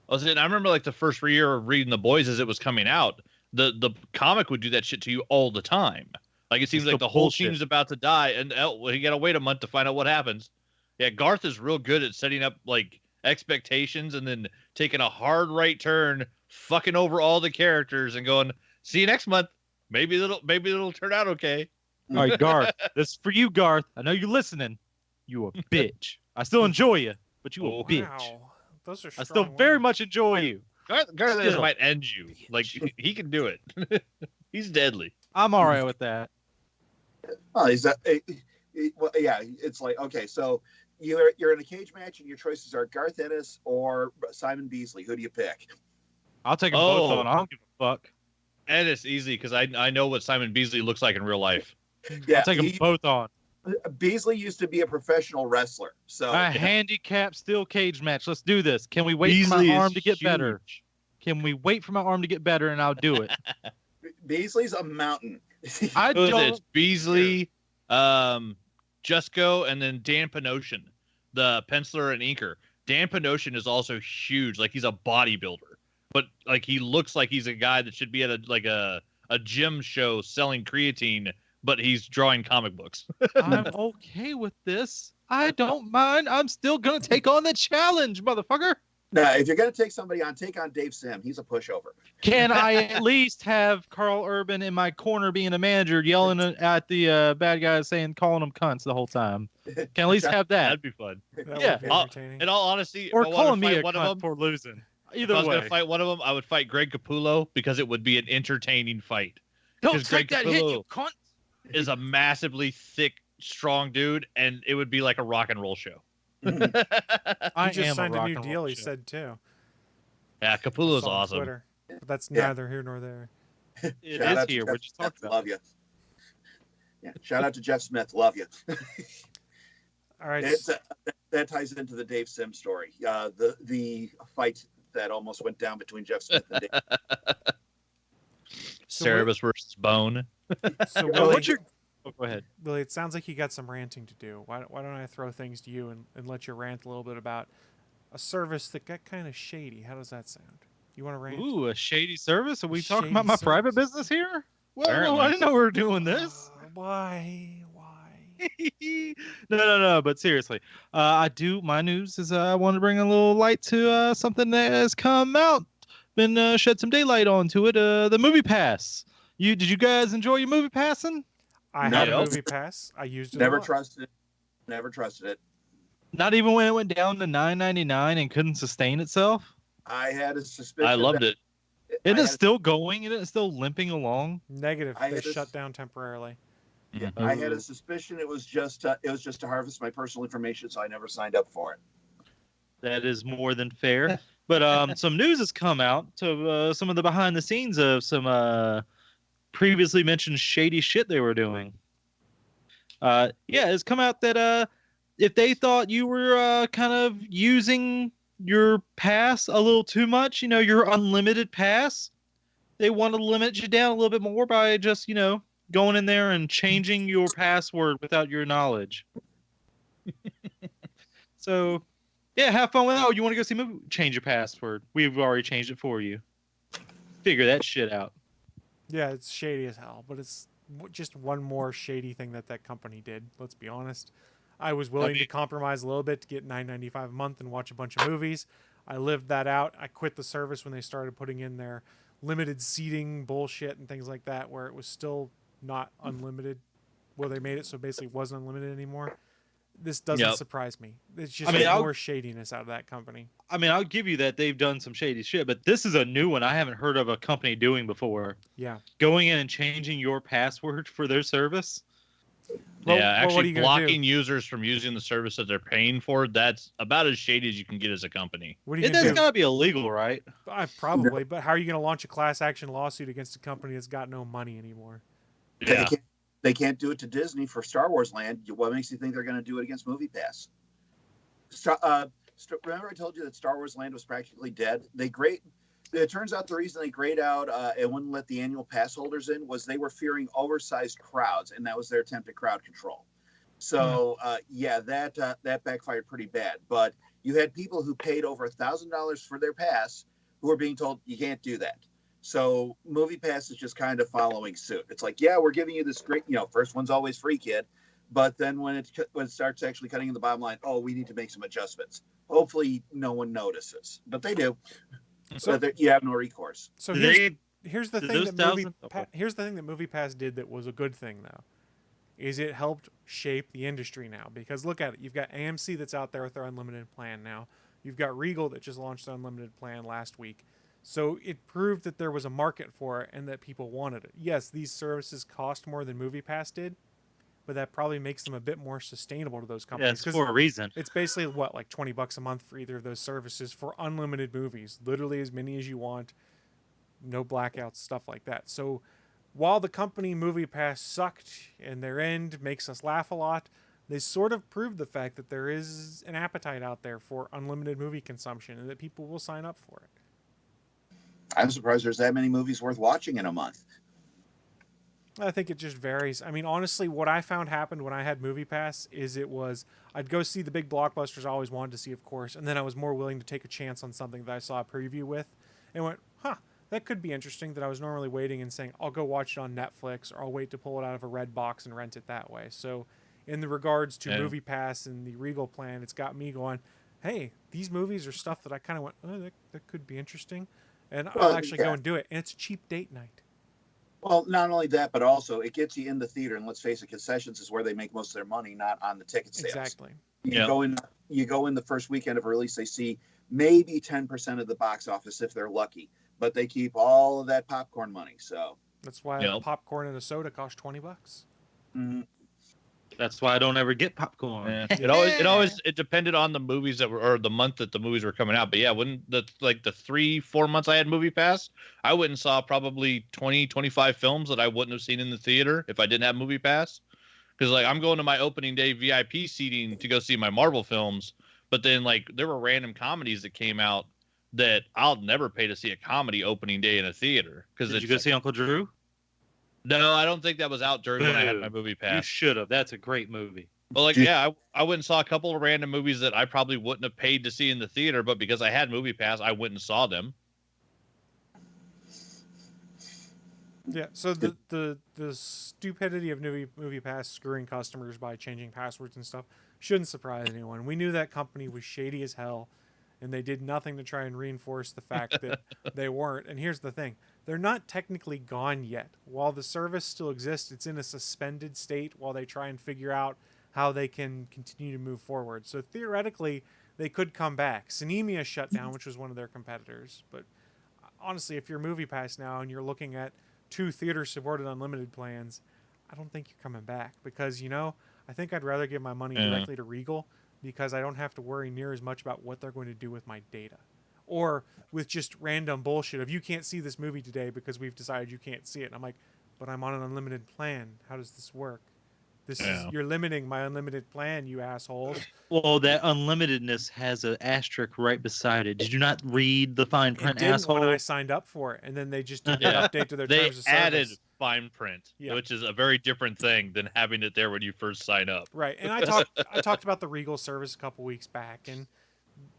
I remember like the first year of reading The Boys as it was coming out. The comic would do that shit to you all the time. Like it seems like the whole team's about to die, and you gotta wait a month to find out what happens. Yeah, Garth is real good at setting up like expectations and then taking a hard right turn, fucking over all the characters, and going, "See you next month. Maybe it'll turn out okay." All right, Garth. This is for you, Garth. I know you're listening. You a bitch. I still enjoy you, but you a bitch. Wow. Those are I still very much enjoy you. Garth might end you. Like he can do it. He's deadly. I'm all right with that. Oh, well, yeah. It's like, okay, so you're in a cage match, and your choices are Garth Ennis or Simon Beasley. Who do you pick? I'll take them both on. I don't give a fuck. Ennis easy because I know what Simon Beasley looks like in real life. Yeah, I'll take them both on. Beasley used to be a professional wrestler, so a handicap steel cage match. Let's do this. Can we wait for Beasley my arm is to get huge. better? Can we wait for my arm to get better, and I'll do it. Beasley's a mountain. I Who is it? don't. It's Beasley, Jusko, and then Dan Panosian, the penciler and inker. Dan Panosian is also huge. Like he's a bodybuilder, but like he looks like he's a guy that should be at a gym show selling creatine, but he's drawing comic books. I'm okay with this. I don't mind. I'm still gonna take on the challenge, motherfucker. Now, if you're going to take somebody on, take on Dave Sim. He's a pushover. Can I at least have Carl Urban in my corner being a manager yelling at the bad guys saying, calling them cunts the whole time? Can I at least have that? That'd be fun. That Yeah. would be entertaining. In all honesty, Or if I wanted calling to me fight a one of cunt them, for losing. if Either I was way. gonna fight one of them, I would fight Greg Capullo because it would be an entertaining fight. Don't Because take Greg that hit, Capullo you cunt. is a massively thick, strong dude, and it would be like a rock and roll show. I He just am signed a rock new and roll deal, he shit. said, too. Yeah, Capullo's Saw on awesome. Twitter. But that's Yeah. neither here nor there. It Shout is out to here. Jeff We're just talking Smith. about Love you. Yeah. Shout out to Jeff Smith. Love you. All right. That ties into the Dave Sim story. The fight that almost went down between Jeff Smith and Dave. Cerebus versus Bone. So, Well, Willie, what's your... Oh, go ahead. Willie, it sounds like you got some ranting to do. Why don't I throw things to you and let you rant a little bit about a service that got kind of shady? How does that sound? You want to rant? Ooh, a shady service? Are we talking Shady about my service. private business here? Well, Apparently. I didn't know we were doing this. Why? No. But seriously, my news is I want to bring a little light to something that has come out, been shed some daylight onto it. The Movie Pass. Did you guys enjoy your movie passing? I No. had a movie pass. I used it. Never a lot. trusted it. Never trusted it. Not even when it went down to $9.99 and couldn't sustain itself. I had a suspicion. I loved it. Isn't I it had- still going? Isn't it still limping along? Negative. I They had a- shut down temporarily. Yeah, I had a suspicion it was just to harvest my personal information, so I never signed up for it. That is more than fair. But some news has come out to some of the behind the scenes of some previously mentioned shady shit they were doing. It's come out that if they thought you were kind of using your pass a little too much, your unlimited pass, they want to limit you down a little bit more by just, going in there and changing your password without your knowledge. So, yeah, have fun with that. Oh, you want to go see a movie? Change your password. We've already changed it for you. Figure that shit out. Yeah, it's shady as hell, but it's just one more shady thing that company did. Let's be honest. I was willing to compromise a little bit to get $9.95 a month and watch a bunch of movies. I lived that out. I quit the service when they started putting in their limited seating bullshit and things like that, where it was still not unlimited. Well, they made it so basically it wasn't unlimited anymore. This doesn't surprise me. It's just more shadiness out of that company. I mean, I'll give you that they've done some shady shit, but this is a new one I haven't heard of a company doing before. Yeah. Going in and changing your password for their service. Well, actually blocking users from using the service that they're paying for, that's about as shady as you can get as a company. What are you That's got to be illegal, right? Probably, but how are you going to launch a class action lawsuit against a company that's got no money anymore? Yeah. They can't do it to Disney for Star Wars Land. What makes you think they're going to do it against MoviePass? Remember I told you that Star Wars Land was practically dead? It turns out the reason they grayed out and wouldn't let the annual pass holders in was they were fearing oversized crowds, and that was their attempt at crowd control. So, that backfired pretty bad. But you had people who paid over $1,000 for their pass who were being told, you can't do that. So MoviePass is just kind of following suit. It's like, yeah, we're giving you this great, first one's always free, kid. But then when it starts actually cutting in the bottom line, we need to make some adjustments. Hopefully no one notices, but they do. So you have no recourse. So here's the thing that MoviePass did that was a good thing, though, is it helped shape the industry now. Because look at it. You've got AMC that's out there with their unlimited plan now. You've got Regal that just launched their unlimited plan last week. So it proved that there was a market for it and that people wanted it. Yes, these services cost more than MoviePass did, but that probably makes them a bit more sustainable to those companies. Yeah, it's for a reason. It's basically like $20 a month for either of those services for unlimited movies, literally as many as you want, no blackouts, stuff like that. So while the company MoviePass sucked and their end makes us laugh a lot, they sort of proved the fact that there is an appetite out there for unlimited movie consumption and that people will sign up for it. I'm surprised there's that many movies worth watching in a month. I think it just varies. I mean, honestly, what I found happened when I had MoviePass is I'd go see the big blockbusters I always wanted to see, of course, and then I was more willing to take a chance on something that I saw a preview with and went, that could be interesting, that I was normally waiting and saying, I'll go watch it on Netflix or I'll wait to pull it out of a red box and rent it that way. So in the regards to MoviePass and the Regal plan, it's got me going, hey, these movies are stuff that I kind of went, that could be interesting. And I'll actually go and do it. And it's a cheap date night. Well, not only that, but also it gets you in the theater. And let's face it, concessions is where they make most of their money, not on the ticket sales. Exactly. You go in the first weekend of release, they see maybe 10% of the box office if they're lucky. But they keep all of that popcorn money. So that's why popcorn and a soda cost $20. Mm-hmm. That's why I don't ever get popcorn. Yeah. It depended on the movies or the month that the movies were coming out. But yeah, when the 3-4 months I had MoviePass, I went and saw probably 20-25 films that I wouldn't have seen in the theater if I didn't have MoviePass. Because I'm going to my opening day VIP seating to go see my Marvel films, but then there were random comedies that came out that I'll never pay to see a comedy opening day in a theater. Did you go see Uncle Drew? No, I don't think that was out during when I had my MoviePass. You should have. That's a great movie. Well, I went and saw a couple of random movies that I probably wouldn't have paid to see in the theater, but because I had MoviePass, I went and saw them. Yeah, so the stupidity of MoviePass screwing customers by changing passwords and stuff shouldn't surprise anyone. We knew that company was shady as hell, and they did nothing to try and reinforce the fact that they weren't. And here's the thing. They're not technically gone yet. While the service still exists, it's in a suspended state while they try and figure out how they can continue to move forward. So theoretically, they could come back. Cinemia shut down, which was one of their competitors. But honestly, if you're MoviePass now and you're looking at 2 theater-supported unlimited plans, I don't think you're coming back. Because, I think I'd rather give my money directly to Regal because I don't have to worry near as much about what they're going to do with my data. Or with just random bullshit of you can't see this movie today because we've decided you can't see it. And I'm like, but I'm on an unlimited plan. How does this work? This is you're limiting my unlimited plan, you assholes. Well, that unlimitedness has an asterisk right beside it. Did you not read the fine print, It didn't asshole? when I signed up for it, and then they just did an update to their terms of service. They added fine print, which is a very different thing than having it there when you first sign up. Right, and I talked about the Regal service a couple weeks back, and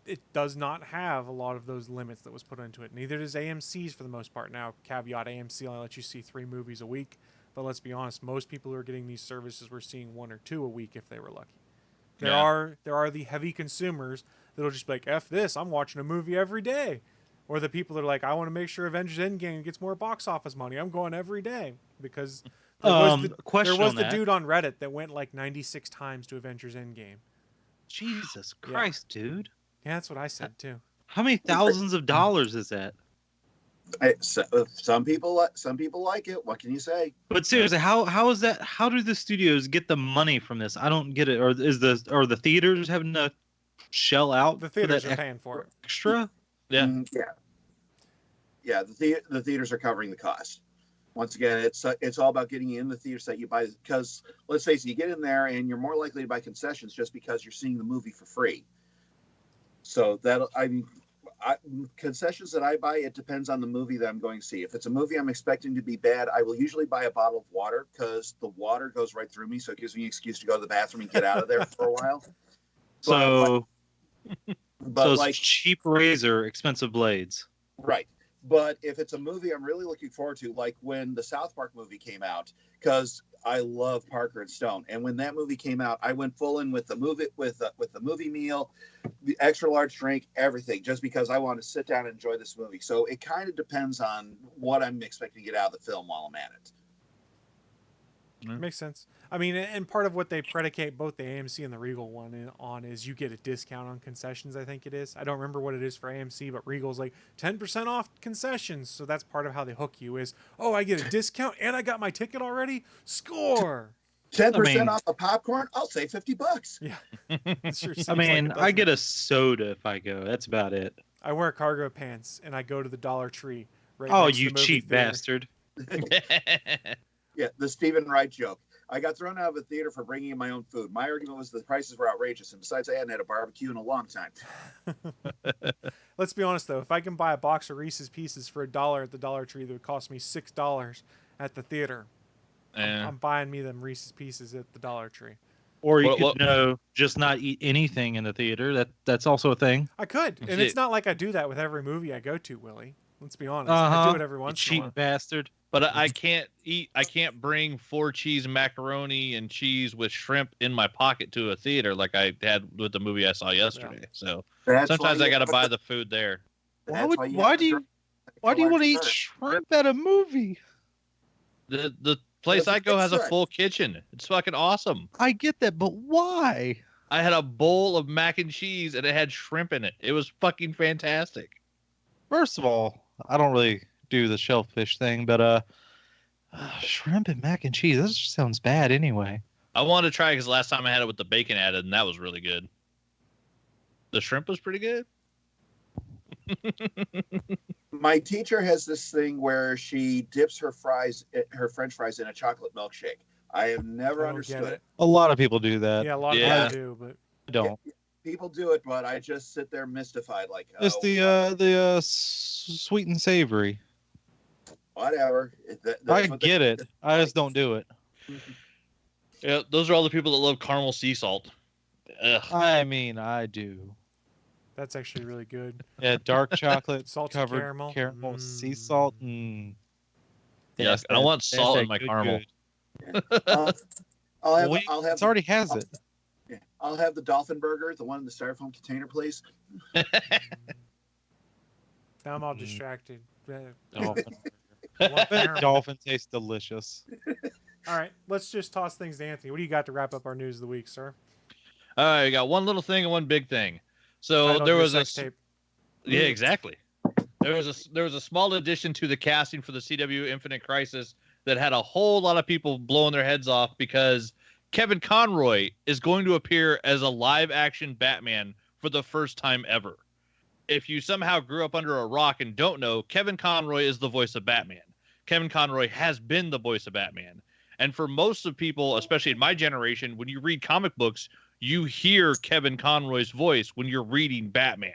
it does not have a lot of those limits that was put into it. Neither does AMC's for the most part. Now, caveat, AMC only lets you see 3 movies a week. But let's be honest, most people who are getting these services were seeing 1 or 2 a week if they were lucky. There are the heavy consumers that'll just be like, F this, I'm watching a movie every day. Or the people that are like, I want to make sure Avengers Endgame gets more box office money. I'm going every day. Because there was the dude on Reddit that went like 96 times to Avengers Endgame. Jesus Christ, dude. Yeah, that's what I said too. How many thousands of dollars is that? Some people like it. What can you say? But seriously, how is that? How do the studios get the money from this? I don't get it. Or the theaters having to shell out? The theaters are paying for it. Extra? Yeah. Yeah. The theaters are covering the cost. Once again, it's all about getting you in the theaters that you buy. Because let's face it, you get in there and you're more likely to buy concessions just because you're seeing the movie for free. So concessions that I buy, it depends on the movie that I'm going to see. If it's a movie I'm expecting to be bad, I will usually buy a bottle of water because the water goes right through me, so it gives me an excuse to go to the bathroom and get out of there for a while. So it's like cheap razor, expensive blades. Right. But if it's a movie I'm really looking forward to, like when the South Park movie came out, because I love Parker and Stone, and when that movie came out, I went full in with the movie with the movie meal, the extra large drink, everything, just because I want to sit down and enjoy this movie. So it kind of depends on what I'm expecting to get out of the film while I'm at it. Makes sense. I mean, and part of what they predicate both the AMC and the Regal one on is you get a discount on concessions, I think it is. I don't remember what it is for AMC, but Regal's like 10% off concessions. So that's part of how they hook you is, oh, I get a discount and I got my ticket already? Score! 10% off of popcorn? I'll say $50. Yeah. Sure I mean, I get a soda if I go. That's about it. I wear cargo pants and I go to the Dollar Tree. Right oh, next you to the movie cheap theater. bastard. Yeah, the Stephen Wright joke. I got thrown out of a theater for bringing in my own food. My argument was the prices were outrageous, and besides, I hadn't had a barbecue in a long time. Let's be honest, though. If I can buy a box of Reese's Pieces for $1 at the Dollar Tree that would cost me $6 at the theater, I'm buying me them Reese's Pieces at the Dollar Tree. Or you could just not eat anything in the theater. That's also a thing. I could, and it's not like I do that with every movie I go to, Willie. Let's be honest. I do it every once in a while. Cheap bastard. But I can't bring 4 cheese macaroni and cheese with shrimp in my pocket to a theater like I had with the movie I saw yesterday. Yeah. So sometimes I got to buy the food there. Why do you want to eat shrimp at a movie? The place I go has a full kitchen. It's fucking awesome. I get that, but why? I had a bowl of mac and cheese and it had shrimp in it. It was fucking fantastic. First of all, I don't really do the shellfish thing, but shrimp and mac and cheese, that just sounds bad anyway. I wanted to try it because last time I had it with the bacon added, and that was really good. The shrimp was pretty good. My teacher has this thing where she dips her French fries in a chocolate milkshake. I have never understood it. A lot of people do that. Yeah, a lot of people do, but I don't. Yeah, people do it, but I just sit there mystified, like it's the sweet and savory. Whatever. I get it. I just don't do it. Yeah, those are all the people that love caramel sea salt. Ugh. I mean, I do. That's actually really good. Yeah, dark chocolate salted covered caramel sea salt. Yes, I want salt in my caramel. I'll have. It already has it. Yeah, I'll have the dolphin burger, the one in the styrofoam container, please. Now I'm all distracted. Dolphin tastes delicious. All right, let's just toss things to Anthony. What do you got to wrap up our news of the week, sir? All right, we got one little thing and one big thing. So there was a tape. Yeah, exactly. There was a small addition to the casting for the CW Infinite Crisis that had a whole lot of people blowing their heads off because Kevin Conroy is going to appear as a live-action Batman for the first time ever. If you somehow grew up under a rock and don't know, Kevin Conroy is the voice of Batman. Kevin Conroy has been the voice of Batman. And for most of people, especially in my generation, when you read comic books, you hear Kevin Conroy's voice when you're reading Batman,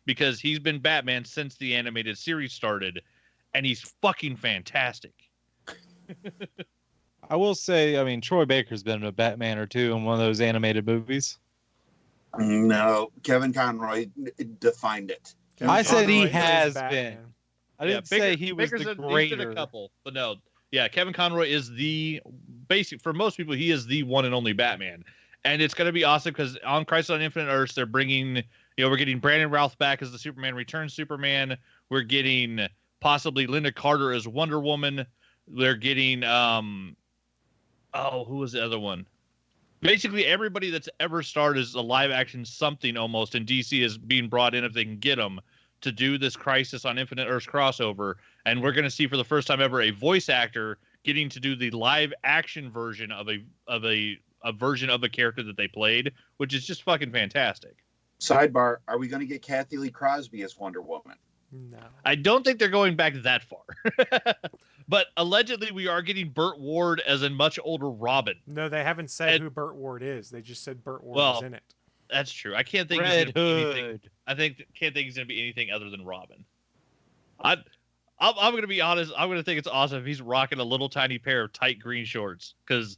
because he's been Batman since the animated series started, and he's fucking fantastic. I will say, I mean, Troy Baker's been in a Batman or two in one of those animated movies. No, Kevin Conroy defined it. Kevin I said he Conroy is has Batman. been. I didn't say he was Baker's the he's been greater. a couple, but no. Yeah, Kevin Conroy is the basic, for most people, he is the one and only Batman. And it's going to be awesome because on Crisis on Infinite Earths, they're bringing, we're getting Brandon Routh back as the Superman Returns Superman. We're getting possibly Linda Carter as Wonder Woman. They're getting, who was the other one? Basically, everybody that's ever starred as a live action something almost in DC is being brought in if they can get them to do this Crisis on Infinite Earths crossover. And we're going to see for the first time ever a voice actor getting to do the live action version of a version of a character that they played, which is just fucking fantastic. Sidebar: are we going to get Kathy Lee Crosby as Wonder Woman? No. I don't think they're going back that far. But allegedly we are getting Burt Ward as a much older Robin. No, they haven't said who Burt Ward is. They just said Burt Ward was in it. That's true. I can't think he's Red gonna be anything. Hood. Can't think he's gonna be anything other than Robin. I'm gonna be honest. I'm gonna think it's awesome if he's rocking a little tiny pair of tight green shorts, because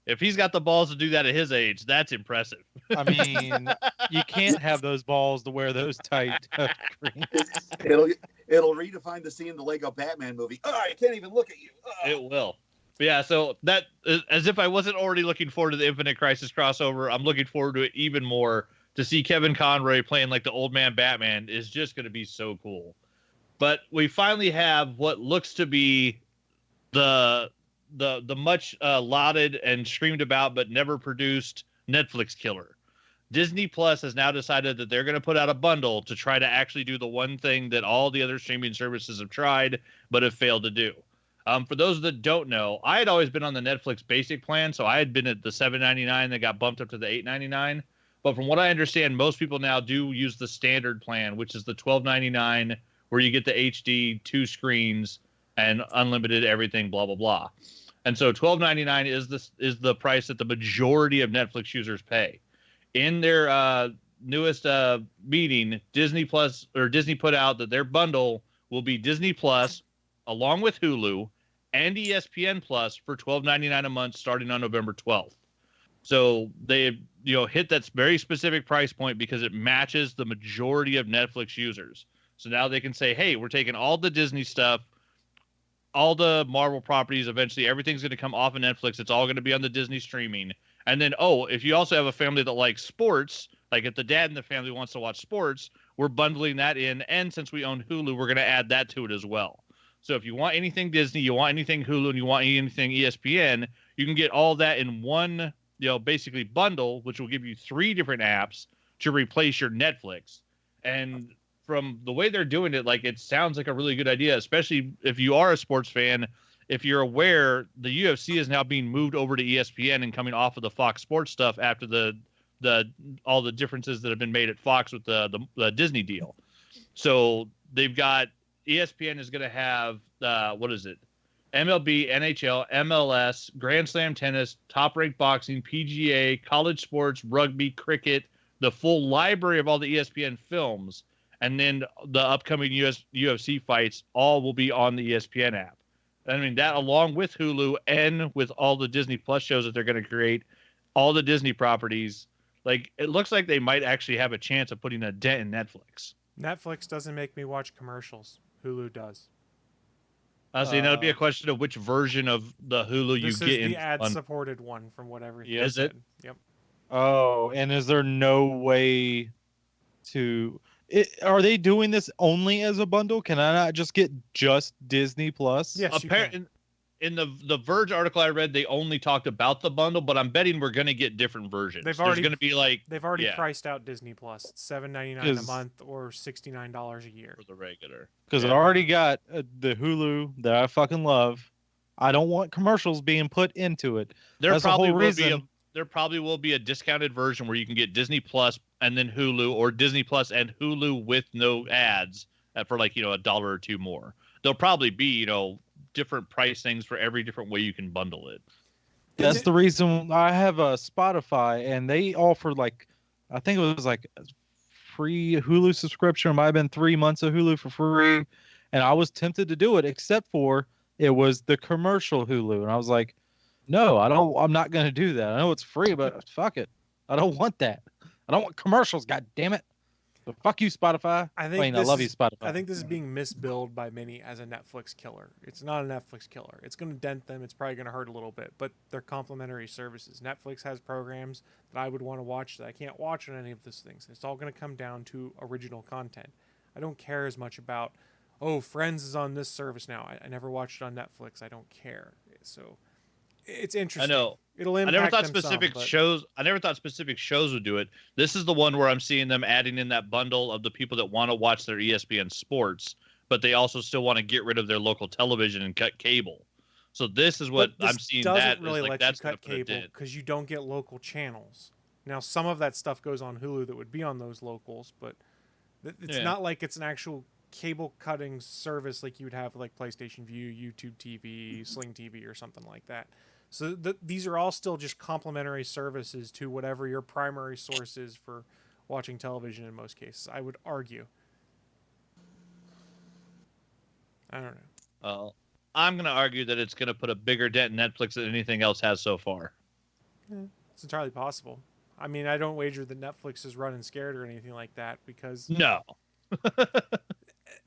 if he's got the balls to do that at his age, that's impressive. I mean, you can't have those balls to wear those tight greens. It'll redefine the scene in the Lego Batman movie. Oh, I can't even look at you. Oh. It will. But yeah, so that, as if I wasn't already looking forward to the Infinite Crisis crossover, I'm looking forward to it even more. To see Kevin Conroy playing like the old man Batman is just going to be so cool. But we finally have what looks to be the much lauded and screamed about but never produced Netflix killer. Disney Plus has now decided that they're going to put out a bundle to try to actually do the one thing that all the other streaming services have tried but have failed to do. For those that don't know, I had always been on the Netflix basic plan, so I had been at the $7.99 that got bumped up to the $8.99. But from what I understand, most people now do use the standard plan, which is the $12.99, where you get the HD, 2 screens, and unlimited everything, blah, blah, blah. And so $12.99 is the price that the majority of Netflix users pay. In their newest meeting, Disney put out that their bundle will be Disney Plus along with Hulu and ESPN Plus for $12.99 a month starting on November 12th. So they hit that very specific price point because it matches the majority of Netflix users. So now they can say, hey, we're taking all the Disney stuff, all the Marvel properties, eventually everything's going to come off of Netflix. It's all going to be on the Disney streaming. And then, if you also have a family that likes sports, like if the dad in the family wants to watch sports, we're bundling that in. And since we own Hulu, we're going to add that to it as well. So if you want anything Disney, you want anything Hulu, and you want anything ESPN, you can get all that in one, basically bundle, which will give you 3 different apps to replace your Netflix. And from the way they're doing it, like, it sounds like a really good idea, especially if you are a sports fan. If you're aware, the UFC is now being moved over to ESPN and coming off of the Fox Sports stuff after all the differences that have been made at Fox with the Disney deal. So they've got ESPN is going to have MLB, NHL, MLS, Grand Slam tennis, Top Rank boxing, PGA, college sports, rugby, cricket, the full library of all the ESPN films, and then the upcoming UFC fights all will be on the ESPN app. I mean, that along with Hulu and with all the Disney Plus shows that they're going to create, all the Disney properties, like, it looks like they might actually have a chance of putting a dent in Netflix. Netflix doesn't make me watch commercials. Hulu does. So that'll be a question of which version of the Hulu you this get. This is in the ad-supported one from whatever. Is it? Yep. Oh, and is there no way to... are they doing this only as a bundle? Can I not just get just Disney Plus? Yes, you can. In the Verge article I read, they only talked about the bundle, but I'm betting we're going to get different versions. There's going to be like... They've already priced out Disney Plus. It's $7.99 a month or $69 a year. For the regular. Because I already got the Hulu that I fucking love. I don't want commercials being put into it. There probably will be a discounted version where you can get Disney Plus and then Hulu, or Disney Plus and Hulu with no ads for like, $1 or $2 more. There'll probably be, different price things for every different way you can bundle it. That's the reason I have a Spotify, and they offer like, I think it was like a free Hulu subscription. It might have been 3 months of Hulu for free, and I was tempted to do it, except for it was the commercial Hulu, and I was like, no, I don't. I'm not gonna do that. I know it's free, but fuck it, I don't want that. I don't want commercials. God damn it. So fuck you, Spotify. I think I love you, Spotify. I think this is being misbilled by many as a Netflix killer. It's not a Netflix killer. It's going to dent them. It's probably going to hurt a little bit, but they're complementary services. Netflix has programs that I would want to watch that I can't watch on any of those things. It's all going to come down to original content. I don't care as much about, oh, Friends is on this service now. I never watched it on Netflix. I don't care. So it's interesting. I know. It'll impact I never thought them specific some, but... shows. I never thought specific shows would do it. This is the one where I'm seeing them adding in that bundle of the people that want to watch their ESPN sports, but they also still want to get rid of their local television and cut cable. So this is what I'm seeing. That really is like let that's you cut cable because you don't get local channels. Now some of that stuff goes on Hulu that would be on those locals, but it's not like it's an actual cable cutting service like you would have like PlayStation View, YouTube TV, Sling TV, or something like that. So these are all still just complementary services to whatever your primary source is for watching television in most cases, I would argue. I don't know. I'm going to argue that it's going to put a bigger dent in Netflix than anything else has so far. It's entirely possible. I mean, I don't wager that Netflix is running scared or anything like that because... No.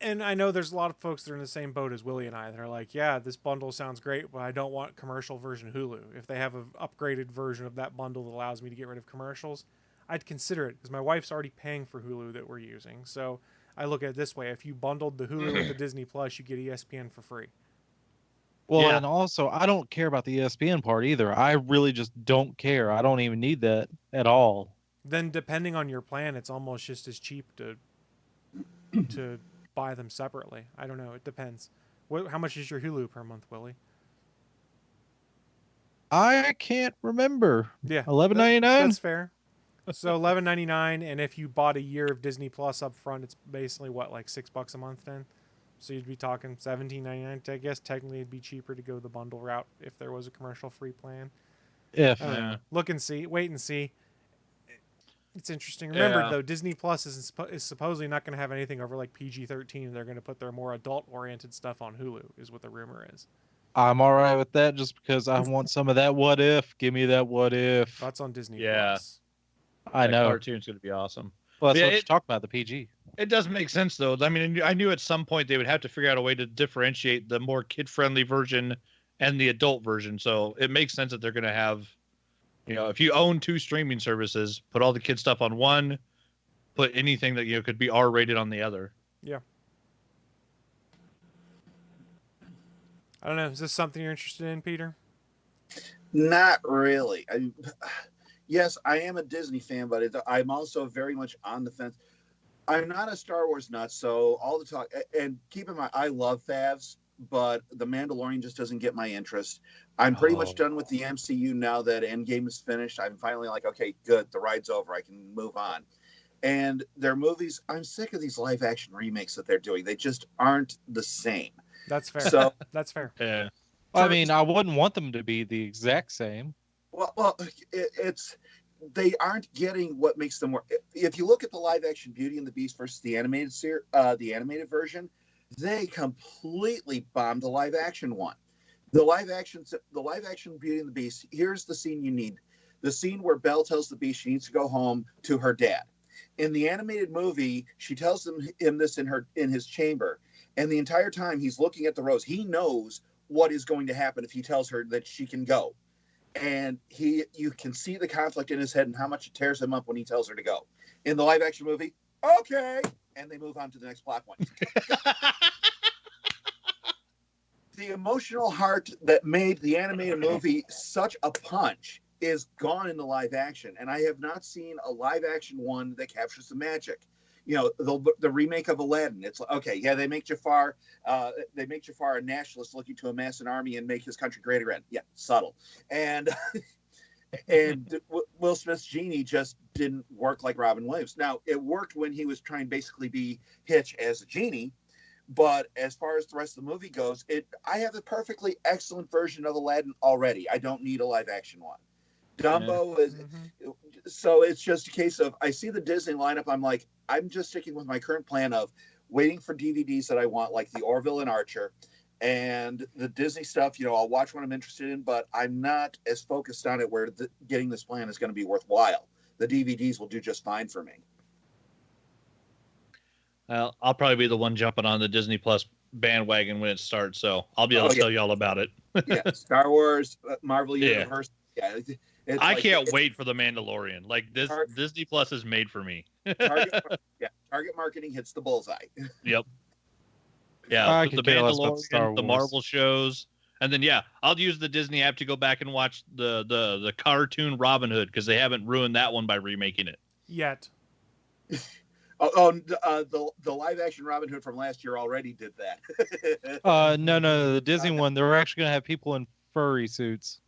And I know there's a lot of folks that are in the same boat as Willie and I that are like, yeah, this bundle sounds great, but I don't want commercial version Hulu. If they have an upgraded version of that bundle that allows me to get rid of commercials, I'd consider it because my wife's already paying for Hulu that we're using. So I look at it this way. If you bundled the Hulu with the Disney Plus, you get ESPN for free. Well, and also, I don't care about the ESPN part either. I really just don't care. I don't even need that at all. Then depending on your plan, it's almost just as cheap to buy them separately. I don't know. It depends. How much is your Hulu per month, Willie? I can't remember. Yeah, $11.99. That's fair. So $11.99, and if you bought a year of Disney Plus up front, it's basically what, like $6 a month then? So you'd be talking $17.99. I guess technically it'd be cheaper to go the bundle route if there was a commercial-free plan. Look and see. Wait and see. It's interesting. Remember, though, Disney Plus is supposedly not going to have anything over like PG-13. They're going to put their more adult-oriented stuff on Hulu, is what the rumor is. I'm all right with that just because I want some of that what if. Give me that what if. That's on Disney Plus. I know. That cartoon's going to be awesome. Well, that's what you're talking about, the PG. It does make sense, though. I mean, I knew at some point they would have to figure out a way to differentiate the more kid-friendly version and the adult version. So it makes sense that they're going to have... You know, if you own 2 streaming services, put all the kid stuff on one, put anything that could be R-rated on the other. Yeah. I don't know. Is this something you're interested in, Peter? Not really. Yes, I am a Disney fan, but I'm also very much on the fence. I'm not a Star Wars nut, so all the talk, and keep in mind, I love Favs, but The Mandalorian just doesn't get my interest. I'm pretty much done with the MCU now that Endgame is finished. I'm finally like, okay, good, the ride's over. I can move on. And their movies, I'm sick of these live action remakes that they're doing. They just aren't the same. That's fair. So that's fair. Yeah. I mean, I wouldn't want them to be the exact same. Well, they aren't getting what makes them work. If you look at the live action Beauty and the Beast versus the animated version, they completely bombed the live action one. The live action Beauty and the Beast, here's the scene you need. The scene where Belle tells the Beast she needs to go home to her dad. In the animated movie, she tells him this in his chamber, and the entire time he's looking at the rose. He knows what is going to happen if he tells her that she can go. And you can see the conflict in his head and how much it tears him up when he tells her to go. In the live action movie, okay, and they move on to the next plot point. The emotional heart that made the animated movie such a punch is gone in the live action, and I have not seen a live action one that captures the magic. You know, the remake of Aladdin. It's okay, yeah, they make Jafar a nationalist looking to amass an army and make his country great again. Yeah, subtle. And Will Smith's genie just didn't work like Robin Williams. Now, it worked when he was trying to basically be Hitch as a genie, But as far as the rest of the movie goes, I have a perfectly excellent version of Aladdin already. I don't need a live action one. Dumbo is so it's just a case of I see the Disney lineup. I'm like, I'm just sticking with my current plan of waiting for DVDs that I want, like the Orville and Archer, and the Disney stuff. I'll watch what I'm interested in, but I'm not as focused on it where getting this plan is going to be worthwhile. The DVDs will do just fine for me. Well, I'll probably be the one jumping on the Disney Plus bandwagon when it starts, so I'll be able to tell you all about it. Yeah, Star Wars, Marvel Universe. Yeah, I can't wait for the Mandalorian. Like this, Disney Plus is made for me. Target marketing hits the bullseye. Yep. Yeah, the Mandalorian, the Marvel shows, and then I'll use the Disney app to go back and watch the cartoon Robin Hood because they haven't ruined that one by remaking it yet. The live action Robin Hood from last year already did that. No, the Disney one. They're actually gonna have people in furry suits.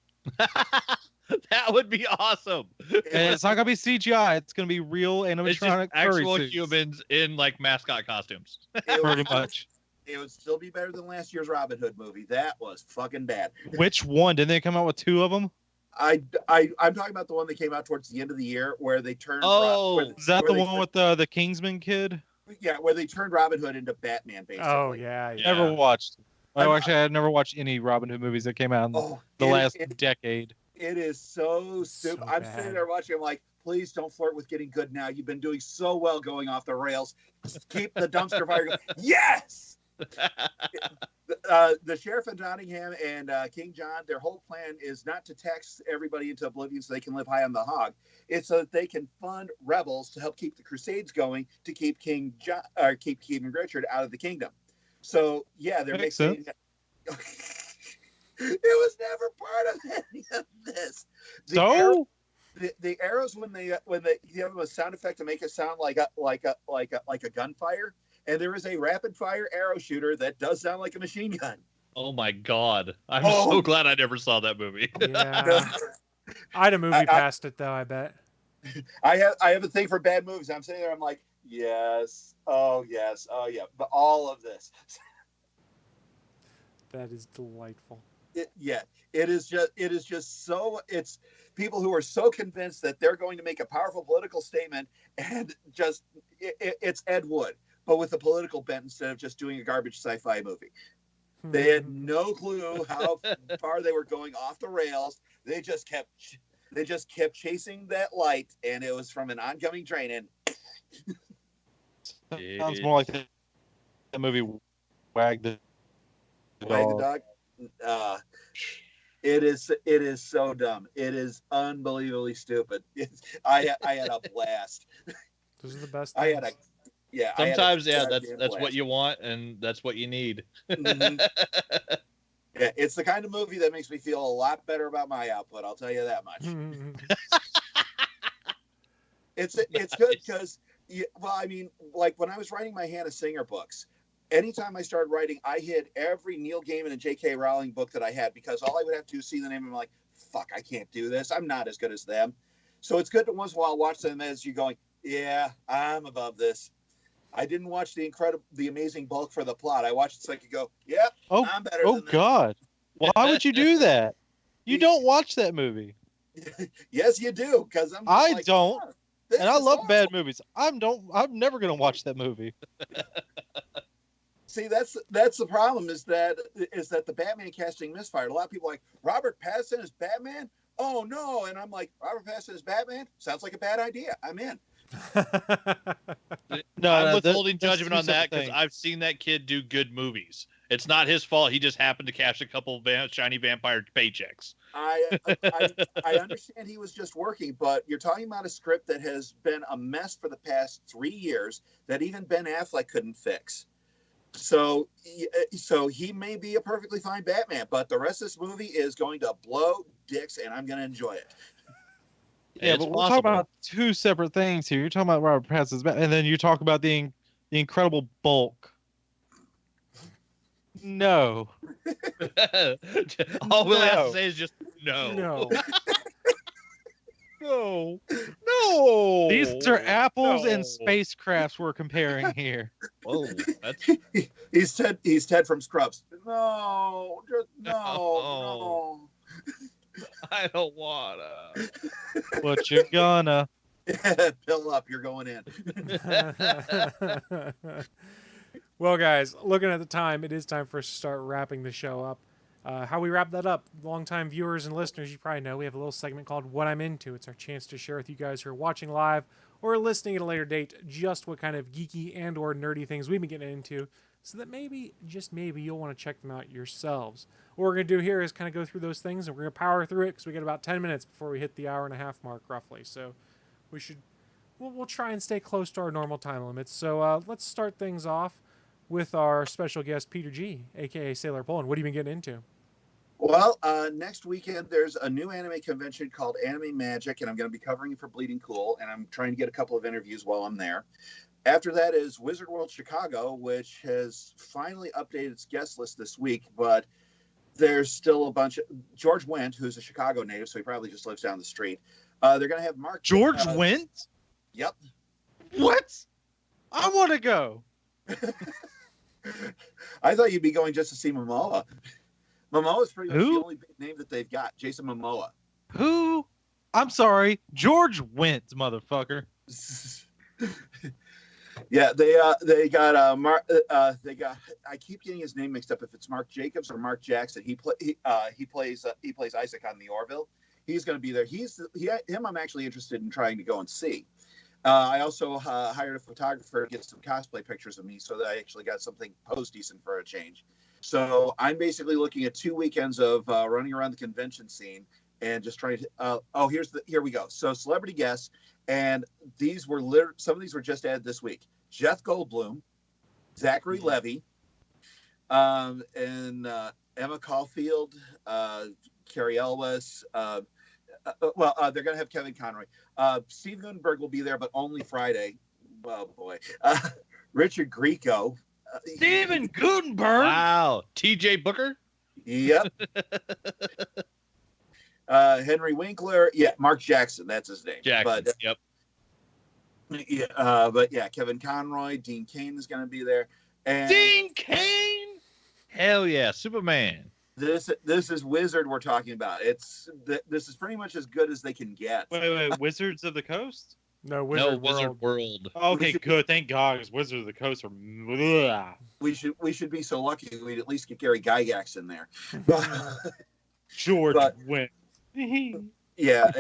That would be awesome. And it's not gonna be CGI. It's gonna be real animatronic furry actual suits. humans in like mascot costumes. Pretty much. It would still be better than last year's Robin Hood movie. That was fucking bad. Which one? Didn't they come out with 2 of them? I'm talking about the one that came out towards the end of the year where they turned. Is that the one with the Kingsman kid? Yeah, where they turned Robin Hood into Batman, basically. Oh yeah. Never watched. Actually, I've never watched any Robin Hood movies that came out in the last decade. It is so stupid. I'm sitting there watching. I'm like, please don't flirt with getting good now. You've been doing so well going off the rails. Just keep the dumpster fire going. Yes. The sheriff of Nottingham and King John, their whole plan is not to tax everybody into oblivion so they can live high on the hog. It's so that they can fund rebels to help keep the Crusades going to keep King Richard out of the kingdom. So they're mixing. It was never part of any of this. The arrows when they give them a sound effect to make it sound like a gunfire. And there is a rapid fire arrow shooter that does sound like a machine gun. Oh my god! I'm so glad I never saw that movie. Yeah. I'd have movie past it though. I bet. I have a thing for bad movies. I'm sitting there. I'm like, yes, oh yeah, but all of this. That is delightful. It is just so. It's people who are so convinced that they're going to make a powerful political statement, and just it's Ed Wood, but with a political bent instead of just doing a garbage sci-fi movie. They had no clue how far they were going off the rails. They just kept chasing that light, and it was from an oncoming train. And sounds more like the movie Wag the Dog. It is so dumb. It is unbelievably stupid. I had a blast. Those are the best. Sometimes that's what you want and that's what you need. Mm-hmm. Yeah, it's the kind of movie that makes me feel a lot better about my output. I'll tell you that much. It's good because, like when I was writing my Hannah Singer books, anytime I started writing, I hid every Neil Gaiman and J.K. Rowling book that I had because all I would have to do is see the name and I'm like, fuck, I can't do this. I'm not as good as them. So it's good to once in a while watch them as you're going, yeah, I'm above this. I didn't watch the amazing bulk for the plot. I watched it so I could go, yep, I'm better than this. God. Why would you do that? You don't watch that movie. Yes, you do, because I don't. And I love bad movies. I'm never gonna watch that movie. See, that's the problem is that the Batman casting misfired. A lot of people are like, Robert Pattinson is Batman? Oh no. And I'm like, Robert Pattinson is Batman? Sounds like a bad idea. I'm in. I'm withholding judgment on that because I've seen that kid do good movies. It's not his fault. He just happened to cash a couple shiny vampire paychecks. I understand he was just working, but you're talking about a script that has been a mess for the past 3 years that even Ben Affleck couldn't fix. So he may be a perfectly fine Batman, but the rest of this movie is going to blow dicks, and I'm going to enjoy it. Yeah, but we're talking about two separate things here. You're talking about Robert Pattinson's Batman, and then you talk about the Incredible Bulk. No. All Willie has to say is just no. No. No. These Mr. Apples and no. spacecrafts we're comparing here. Whoa, that's He's Ted from Scrubs. No, just no, Oh. I don't wanna. But you're gonna. no. Pill up, you're going in. Well, guys, looking at the time, it is time for us to start wrapping the show up. How we wrap that up, longtime viewers and listeners, you probably know we have a little segment called What I'm Into. It's our chance to share with you guys who are watching live or listening at a later date just what kind of geeky and or nerdy things we've been getting into, so that maybe, just maybe, you'll want to check them out yourselves. What we're going to do here is kind of go through those things, and we're going to power through it because we got about 10 minutes before we hit the hour-and-a-half mark, roughly. So we'll try and stay close to our normal time limits. So let's start things off with our special guest, Peter G., a.k.a. Sailor Poland. What have you been getting into? Well, next weekend there's a new anime convention called Anime Magic, and I'm going to be covering it for Bleeding Cool, and I'm trying to get a couple of interviews while I'm there. After that is Wizard World Chicago, which has finally updated its guest list this week, but there's still a bunch of George Wendt, who's a Chicago native, so he probably just lives down the street. They're going to have Mark George Wendt? Yep. What? I want to go. I thought you'd be going just to see Momoa. Momoa is pretty much Who? the only big name that they've got. Jason Momoa. Who? I'm sorry, George Wendt, motherfucker. Yeah, they got Mark. They got. I keep getting his name mixed up. If it's Mark Jacobs or Mark Jackson, he plays Isaac on the Orville. He's going to be there. Him. I'm actually interested in trying to go and see. I also hired a photographer to get some cosplay pictures of me, so that I actually got something posed decent for a change. So I'm basically looking at 2 weekends of running around the convention scene and just trying to. Here we go. So celebrity guests, and these were some of these were just added this week. Jeff Goldblum, Zachary Levi, and Emma Caulfield, Carrie Elwes. They're going to have Kevin Conroy. Steve Gutenberg will be there, but only Friday. Oh, boy. Richard Grieco. Steven Gutenberg? Wow. TJ Booker? Yep. Henry Winkler. Yeah, Mark Jackson. That's his name. Jackson. Yep. Yeah, Kevin Conroy. Dean Cain is going to be there. And Dean Cain? Hell yeah. Superman. This is Wizard we're talking about. This is pretty much as good as they can get. Wait, Wizards of the Coast? No, Wizard World. Okay, good. Thank God, because Wizards of the Coast are. Bleh. We should be so lucky we'd at least get Gary Gygax in there. George Wendt. Yeah.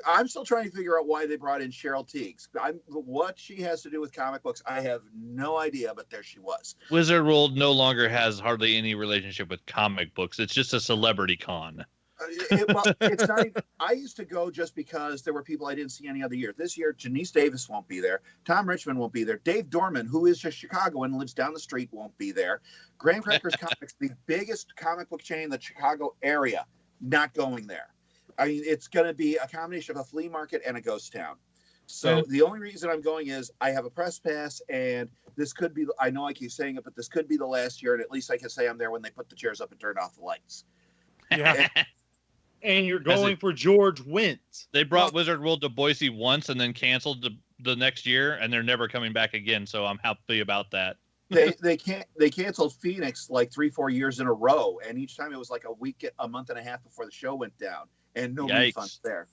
I'm still trying to figure out why they brought in Cheryl Teagues. What she has to do with comic books, I have no idea, but there she was. Wizard World no longer has hardly any relationship with comic books. It's just a celebrity con. It's not even, I used to go just because there were people I didn't see any other year. This year, Janice Davis won't be there. Tom Richmond won't be there. Dave Dorman, who is just Chicago and lives down the street, won't be there. Graham Crackers Comics, the biggest comic book chain in the Chicago area, not going there. I mean, it's going to be a combination of a flea market and a ghost town. So the only reason I'm going is I have a press pass, and this could be, I know I keep saying it, but this could be the last year, and at least I can say I'm there when they put the chairs up and turn off the lights. Yeah. And you're going for George Wendt. They brought Wizard World to Boise once and then canceled the next year, and they're never coming back again, so I'm happy about that. They canceled Phoenix like 3-4 years in a row, and each time it was like a month and a half before the show went down, and no refunds there.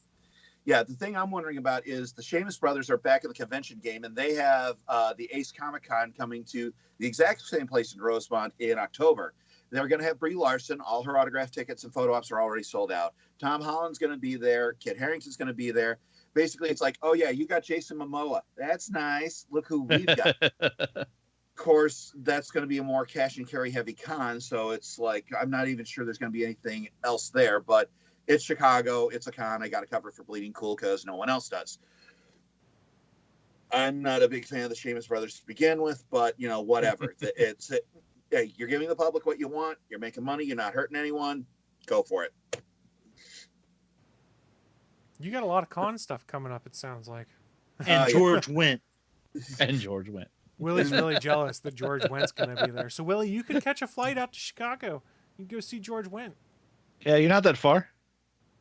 Yeah, the thing I'm wondering about is the Sheamus brothers are back in the convention game, and they have the Ace Comic Con coming to the exact same place in Rosemont in October. They're going to have Brie Larson. All her autograph tickets and photo ops are already sold out. Tom Holland's going to be there. Kit Harington's going to be there. Basically, it's like, oh, yeah, you got Jason Momoa. That's nice. Look who we've got. Of course, that's going to be a more cash and carry heavy con. So it's like, I'm not even sure there's going to be anything else there. But it's Chicago. It's a con. I got to cover it for Bleeding Cool because no one else does. I'm not a big fan of the Sheamus brothers to begin with, but, you know, whatever. Hey, you're giving the public what you want. You're making money. You're not hurting anyone. Go for it. You got a lot of con stuff coming up, it sounds like. And George Wendt. And George Wendt. Willie's really jealous that George Wendt's going to be there. So, Willie, you could catch a flight out to Chicago. You can go see George Wendt. Yeah, you're not that far.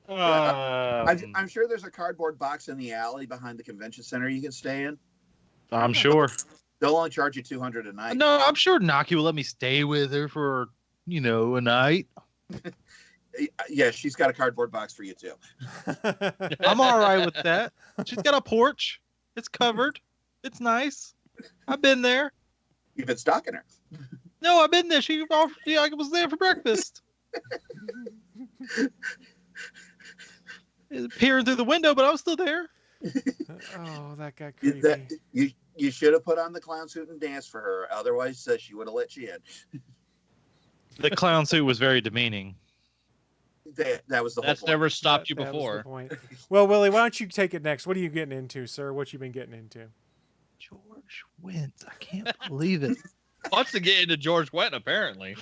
I'm sure there's a cardboard box in the alley behind the convention center you can stay in. I'm sure. They'll only charge you $200 a night. No, I'm sure Naki will let me stay with her for, a night. Yeah, she's got a cardboard box for you too. I'm all right with that. She's got a porch. It's covered. It's nice. I've been there. You've been stalking her. No, I've been there. She offered. Yeah, I was there for breakfast. Peering through the window, but I was still there. Oh, that got creepy. You should have put on the clown suit and danced for her. Otherwise, she would have let you in. The clown suit was very demeaning. That was the whole That's point. never stopped you That was the before. point. Well, Willie, why don't you take it next? What are you getting into, sir? What you been getting into? George Wendt. I can't believe it. Wants to get into George Wendt, apparently.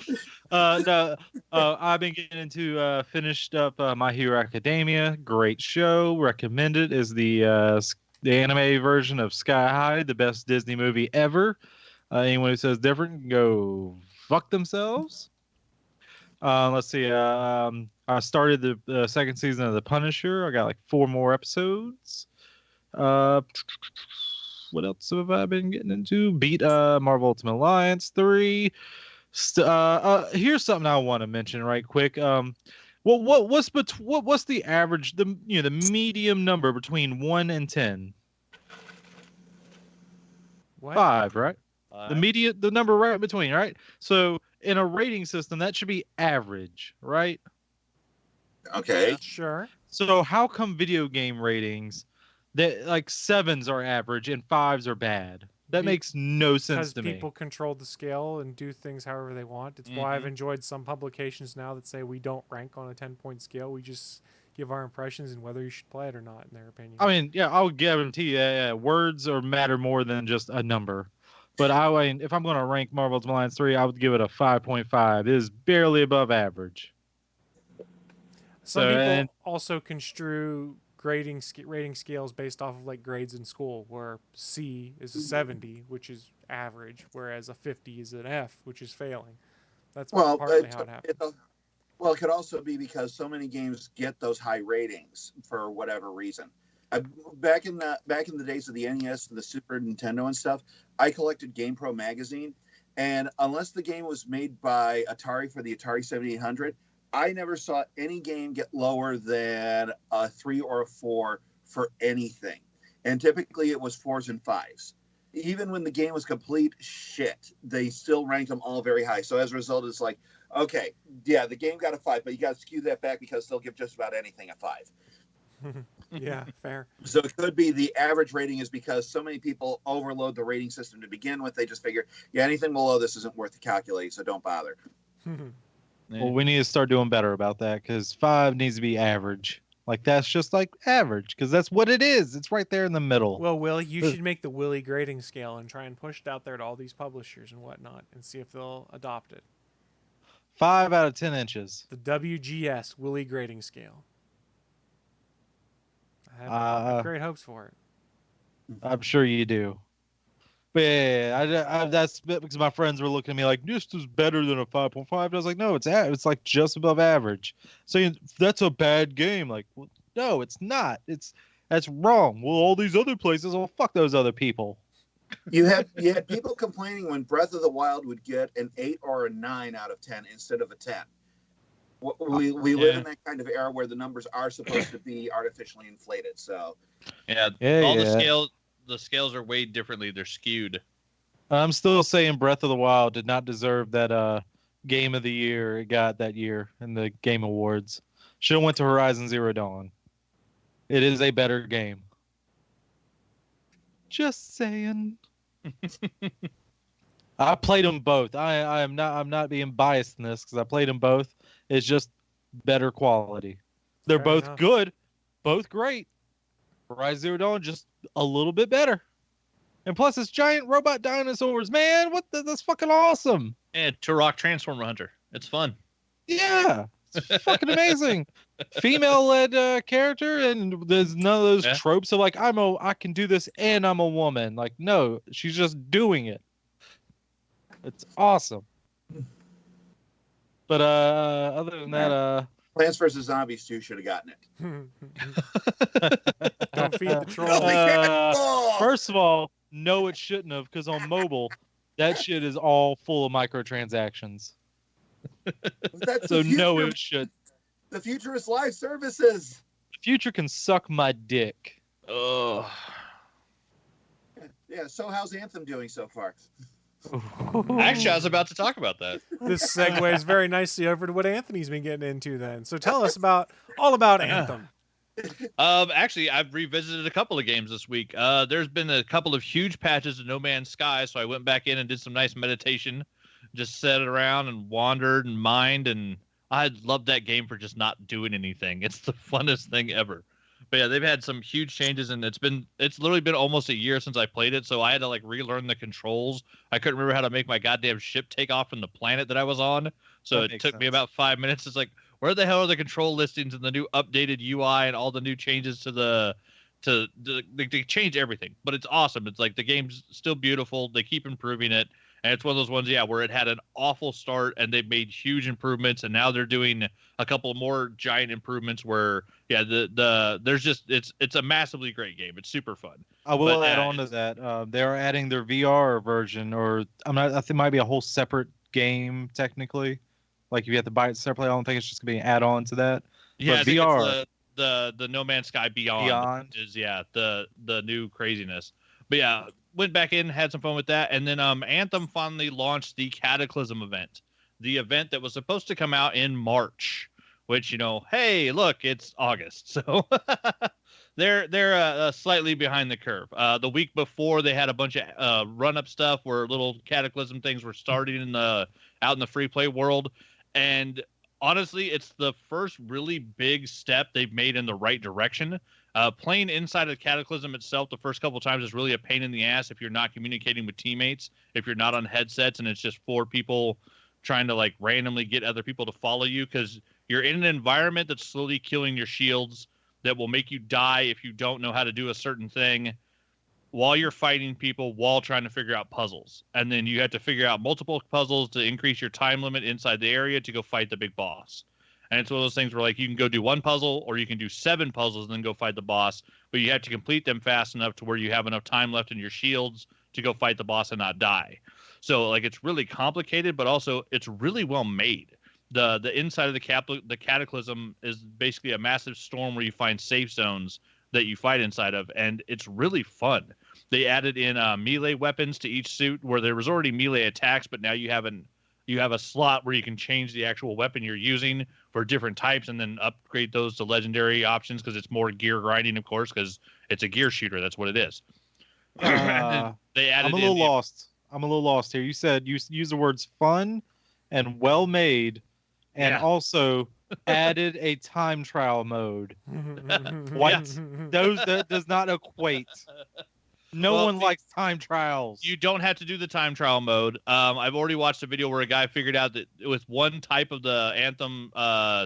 No, I've been getting into finished up My Hero Academia. Great show. Recommended. Is the anime version of Sky High, the best Disney movie ever. Anyone who says different can go fuck themselves. Let's see. I started the second season of The Punisher. I got like 4 more episodes. What else have I been getting into? Beat Marvel Ultimate Alliance 3. Here's something I want to mention right quick. What's the average, the medium number between 1 and 10? What? 5, right? The number right between, right? So in a rating system, that should be average, right? Okay. Sure. So how come video game ratings that like 7s are average and 5s are bad? That makes no sense to me. Because people control the scale and do things however they want. It's why I've enjoyed some publications now that say we don't rank on a 10-point scale. We just give our impressions and whether you should play it or not, in their opinion. I mean, yeah, I'll guarantee you, words matter more than just a number. But if I'm going to rank Marvel Ultimate Alliance 3, I would give it a 5.5. It is barely above average. Some people also construe rating scales based off of like grades in school, where C is a 70, which is average, whereas a 50 is an F, which is failing. That's partly how it happens. Well, it could also be because so many games get those high ratings for whatever reason. Back in the days of the NES and the Super Nintendo and stuff, I collected GamePro magazine, and unless the game was made by Atari for the Atari 7800, I never saw any game get lower than a 3 or a 4 for anything. And typically it was 4s and 5s. Even when the game was complete shit, they still ranked them all very high. So as a result, it's like, okay, yeah, the game got a 5, but you got to skew that back because they'll give just about anything a 5. Yeah, fair. So it could be the average rating is because so many people overload the rating system to begin with. They just figure, yeah, anything below this isn't worth calculating, so don't bother. Well, we need to start doing better about that because 5 needs to be average. Like, that's just like average because that's what it is. It's right there in the middle. Well, Willie, you should make the Willie grading scale and try and push it out there to all these publishers and whatnot and see if they'll adopt it. 5 out of 10 inches. The WGS Willie grading scale. I have great hopes for it. I'm sure you do. But yeah, that's because my friends were looking at me like, this is better than a 5.5. I was like, no, it's like just above average. So that's a bad game. Like, well, no, it's not. That's wrong. Well, all these other places, well, fuck those other people. You had people complaining when Breath of the Wild would get an 8 or a 9 out of 10 instead of a 10. We live in that kind of era where the numbers are supposed to be artificially inflated. So the scales are weighed differently. They're skewed. I'm still saying Breath of the Wild did not deserve that Game of the Year it got that year in the Game Awards. Should have went to Horizon Zero Dawn. It is a better game. Just saying. I played them both. I'm not being biased in this because I played them both. It's just better quality. They're both good, both great. Horizon Zero Dawn just a little bit better. And plus, it's giant robot dinosaurs, man. That's fucking awesome. And Turok Transformer Hunter. It's fun. Yeah, it's fucking amazing. Female-led character, and there's none of those tropes of like I can do this and I'm a woman. Like, no, she's just doing it. It's awesome. But other than that, Plants vs. Zombies 2 should have gotten it. Don't feed the troll. First of all, no, it shouldn't have, because on mobile, that shit is all full of microtransactions. That's So the future. no, it should. The future is live services. The future can suck my dick. Oh. Yeah, so how's Anthem doing so far? Actually, I was about to talk about that. This segues very nicely over to what Anthony's been getting into then. So tell us all about Anthem. Actually, I've revisited a couple of games this week. There's been a couple of huge patches of No Man's Sky, so I went back in and did some nice meditation, just sat around and wandered and mined, and I love that game for just not doing anything. It's the funnest thing ever. But yeah, they've had some huge changes, and it's literally been almost a year since I played it, so I had to like relearn the controls. I couldn't remember how to make my goddamn ship take off from the planet that I was on, so it took me about 5 minutes. It's like, where the hell are the control listings and the new updated UI and all the new changes to they change everything, but it's awesome. It's like the game's still beautiful. They keep improving it. And it's one of those ones, yeah, where it had an awful start and they've made huge improvements, and now they're doing a couple more giant improvements where, yeah, there's just it's a massively great game. It's super fun. I will add on to that. They're adding their VR version, or I think it might be a whole separate game technically. Like if you have to buy it separately, I don't think it's just gonna be an add-on to that. Yeah, but I think VR, it's the No Man's Sky Beyond is the new craziness. But yeah, went back in, had some fun with that, and then Anthem finally launched the Cataclysm event, the event that was supposed to come out in March. Which, hey, look, it's August, so they're slightly behind the curve. The week before, they had a bunch of run-up stuff where little Cataclysm things were starting out in the free play world, and honestly, it's the first really big step they've made in the right direction. Playing inside of Cataclysm itself the first couple of times is really a pain in the ass if you're not communicating with teammates, if you're not on headsets and it's just 4 people trying to like randomly get other people to follow you, because you're in an environment that's slowly killing your shields that will make you die if you don't know how to do a certain thing while you're fighting people, while trying to figure out puzzles. And then you have to figure out multiple puzzles to increase your time limit inside the area to go fight the big boss. And it's one of those things where like you can go do 1 puzzle or you can do 7 puzzles and then go fight the boss, but you have to complete them fast enough to where you have enough time left in your shields to go fight the boss and not die. So like it's really complicated, but also it's really well made. The inside of the Cataclysm is basically a massive storm where you find safe zones that you fight inside of, and it's really fun. They added in melee weapons to each suit where there was already melee attacks, but now you have a slot where you can change the actual weapon you're using for different types and then upgrade those to legendary options, because it's more gear grinding, of course, because it's a gear shooter. That's what it is. They added I'm a little lost. I'm a little lost here. You said you use the words fun and well made, and also added a time trial mode. What? That does not equate. No one likes time trials. You don't have to do the time trial mode. I've already watched a video where a guy figured out that with one type of the Anthem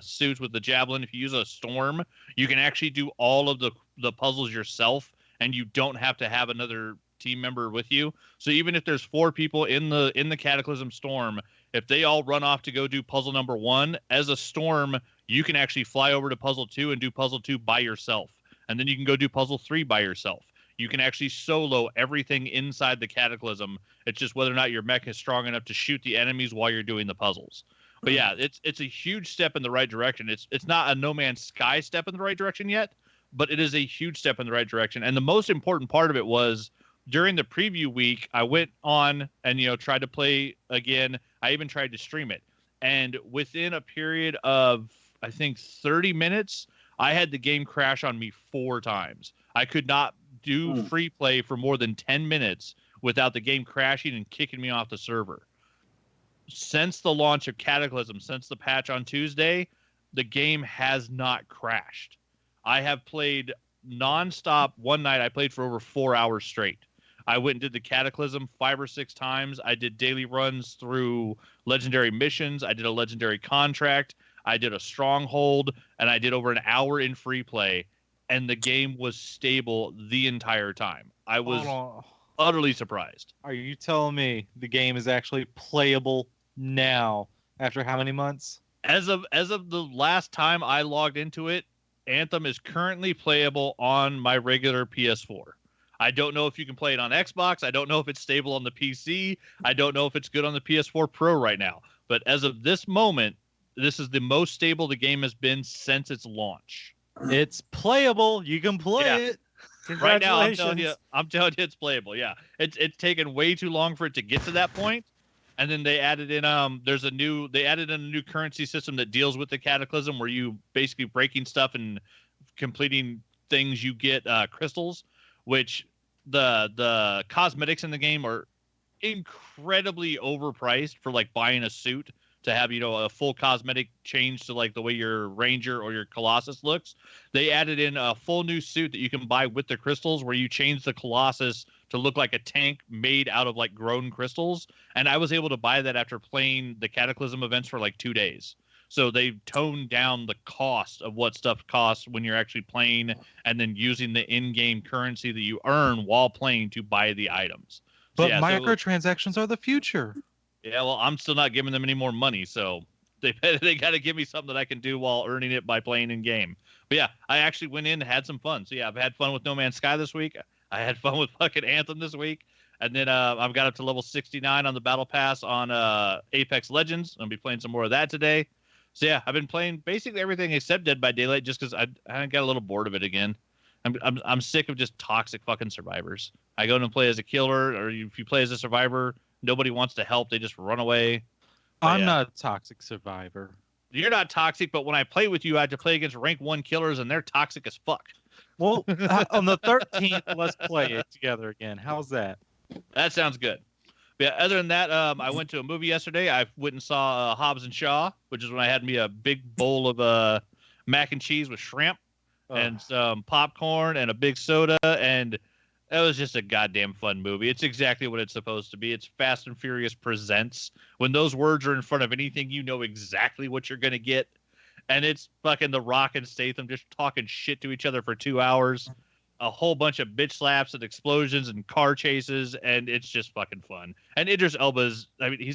suits with the Javelin, if you use a storm, you can actually do all of the puzzles yourself, and you don't have to have another team member with you. So even if there's 4 people in the Cataclysm storm, if they all run off to go do puzzle number 1 as a storm, you can actually fly over to puzzle 2 and do puzzle 2 by yourself, and then you can go do puzzle 3 by yourself. You can actually solo everything inside the Cataclysm. It's just whether or not your mech is strong enough to shoot the enemies while you're doing the puzzles. But yeah, it's a huge step in the right direction. It's not a No Man's Sky step in the right direction yet, but it is a huge step in the right direction. And the most important part of it was during the preview week, I went on and tried to play again. I even tried to stream it. And within a period of, I think, 30 minutes, I had the game crash on me 4 times. I could not do free play for more than 10 minutes without the game crashing and kicking me off the server. Since the launch of Cataclysm, since the patch on Tuesday, the game has not crashed. I have played nonstop. One night I played for over 4 hours straight. I went and did the Cataclysm 5 or 6 times. I did daily runs through legendary missions. I did a legendary contract. I did a stronghold, and I did over an hour in free play. And the game was stable the entire time. I was utterly surprised. Are you telling me the game is actually playable now after how many months? As of the last time I logged into it, Anthem is currently playable on my regular PS4. I don't know if you can play it on Xbox. I don't know if it's stable on the PC. I don't know if it's good on the PS4 Pro right now. But as of this moment, this is the most stable the game has been since its launch. It's playable. You can play it. Right now, I'm Congratulations. telling you, it's playable. Yeah, it's taken way too long for it to get to that point. And then they added in they added in a new currency system that deals with the Cataclysm, where you basically breaking stuff and completing things, you get crystals, which the cosmetics in the game are incredibly overpriced for like buying a suit to have, you know, a full cosmetic change to like the way your Ranger or your Colossus looks. They added in a full new suit that you can buy with the crystals, where you change the Colossus to look like a tank made out of like grown crystals. And I was able to buy that after playing the Cataclysm events for like 2 days. So they've toned down the cost of what stuff costs when you're actually playing, and then using the in-game currency that you earn while playing to buy the items. But microtransactions are the future. Yeah, well, I'm still not giving them any more money, so they got to give me something that I can do while earning it by playing in game. But yeah, I actually went in and had some fun. So yeah, I've had fun with No Man's Sky this week. I had fun with fucking Anthem this week, and then I've got up to level 69 on the Battle Pass on Apex Legends. I'll be playing some more of that today. So yeah, I've been playing basically everything except Dead by Daylight, just because I got a little bored of it again. I'm sick of just toxic fucking survivors. I go in and play as a killer, or if you play as a survivor, nobody wants to help. They just run away. But I'm not a toxic survivor. You're not toxic, but when I play with you, I have to play against rank 1 killers, and they're toxic as fuck. Well, on the 13th, let's play it together again. How's that? That sounds good. But yeah, other than that, I went to a movie yesterday. I went and saw Hobbs and Shaw, which is when I had me a big bowl of mac and cheese with shrimp and some popcorn and a big soda, and that was just a goddamn fun movie. It's exactly what it's supposed to be. It's Fast and Furious Presents. When those words are in front of anything, you know exactly what you're going to get. And it's fucking The Rock and Statham just talking shit to each other for 2 hours. A whole bunch of bitch slaps and explosions and car chases, and it's just fucking fun. And he's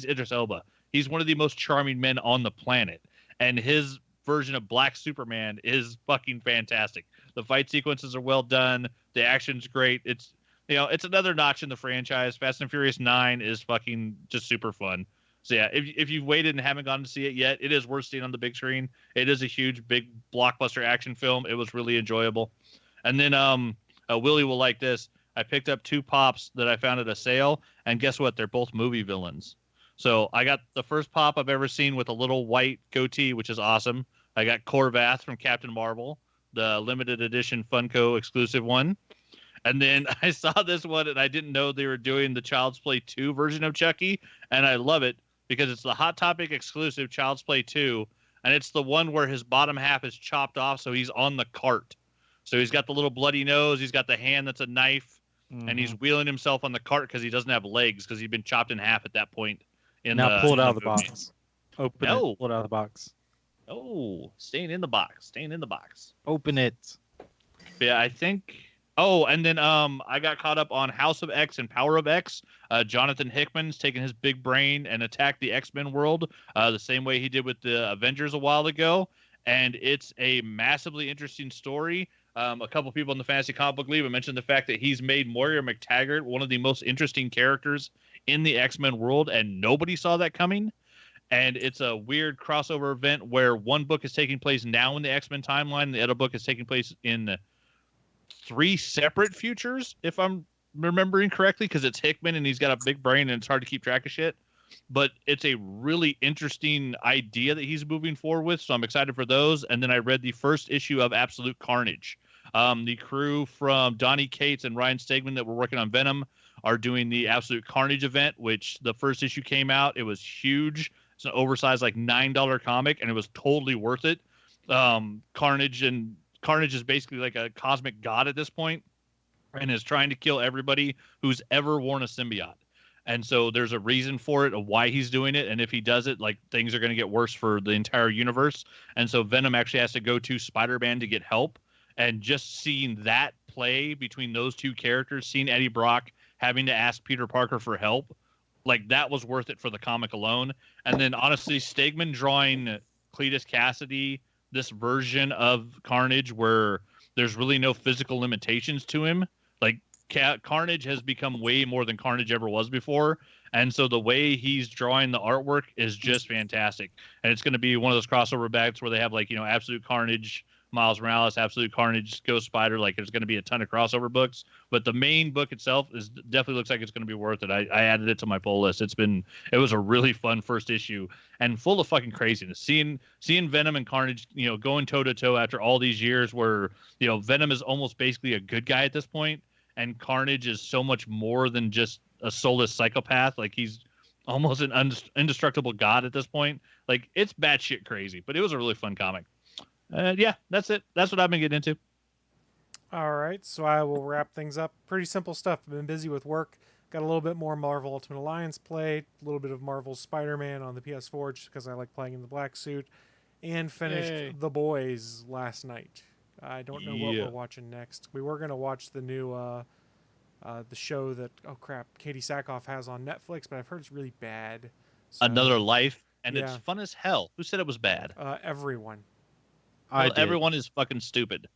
Idris Elba. He's one of the most charming men on the planet. And his version of Black Superman is fucking fantastic. The fight sequences are well done. The action's great. It's another notch in the franchise. Fast and Furious 9 is fucking just super fun. So yeah, if you've waited and haven't gone to see it yet, it is worth seeing on the big screen. It is a huge, big blockbuster action film. It was really enjoyable. And then Willie will like this. I picked up 2 pops that I found at a sale, and guess what? They're both movie villains. So I got the first pop I've ever seen with a little white goatee, which is awesome. I got Corvath from Captain Marvel, the limited edition Funko exclusive one. And then I saw this one, and I didn't know they were doing the Child's Play 2 version of Chucky, and I love it because it's the Hot Topic exclusive Child's Play 2, and it's the one where his bottom half is chopped off, so he's on the cart. So he's got the little bloody nose, he's got the hand that's a knife, and he's wheeling himself on the cart because he doesn't have legs because he'd been chopped in half at that point. Now pull it out of the box. Open it. No. Pull it out of the box. Oh, staying in the box. Open it. Yeah, I think. Oh, and then I got caught up on House of X and Power of X. Jonathan Hickman's taken his big brain and attacked the X-Men world the same way he did with the Avengers a while ago. And it's a massively interesting story. A couple people in the Fantasy Comic Book League mentioned the fact that he's made Moira McTaggart one of the most interesting characters in the X-Men world, and nobody saw that coming. And it's a weird crossover event where one book is taking place now in the X-Men timeline, and the other book is taking place in 3 separate futures, if I'm remembering correctly, because it's Hickman and he's got a big brain and it's hard to keep track of shit. But it's a really interesting idea that he's moving forward with, so I'm excited for those. And then I read the first issue of Absolute Carnage. The crew from Donnie Cates and Ryan Stegman that were working on Venom are doing the Absolute Carnage event, which the first issue came out. It was huge. It's an oversized, like $9 comic, and it was totally worth it. Carnage is basically like a cosmic god at this point, and is trying to kill everybody who's ever worn a symbiote. And so there's a reason for it, of why he's doing it. And if he does it, like, things are going to get worse for the entire universe. And so Venom actually has to go to Spider-Man to get help. And just seeing that play between those 2 characters, seeing Eddie Brock having to ask Peter Parker for help, like, that was worth it for the comic alone. And then honestly, Stegman drawing Cletus Cassidy this version of Carnage where there's really no physical limitations to him. Like Carnage has become way more than Carnage ever was before. And so the way he's drawing the artwork is just fantastic. And it's going to be one of those crossover backs where they have like, you know, Absolute Carnage, Miles Morales, Absolute Carnage, Ghost Spider. Like there's going to be a ton of crossover books, but the main book itself definitely looks like it's going to be worth it. I added it to my pull list. It was a really fun first issue and full of fucking craziness. Seeing Venom and Carnage, you know, going toe to toe after all these years where, you know, Venom is almost basically a good guy at this point, and Carnage is so much more than just a soulless psychopath. Like he's almost an indestructible god at this point. Like it's batshit crazy, but it was a really fun comic. Yeah, that's it. That's what I've been getting into. All right, so I will wrap things up. Pretty simple stuff. I've been busy with work. Got a little bit more Marvel Ultimate Alliance play, a little bit of Marvel Spider-Man on the PS4 just because I like playing in the black suit, and finished The Boys last night. I don't know what we're watching next. We were going to watch the new the show that, Katie Sackhoff has on Netflix, but I've heard it's really bad. So, Another Life, and it's fun as hell. Who said it was bad? Everyone. Everyone is fucking stupid.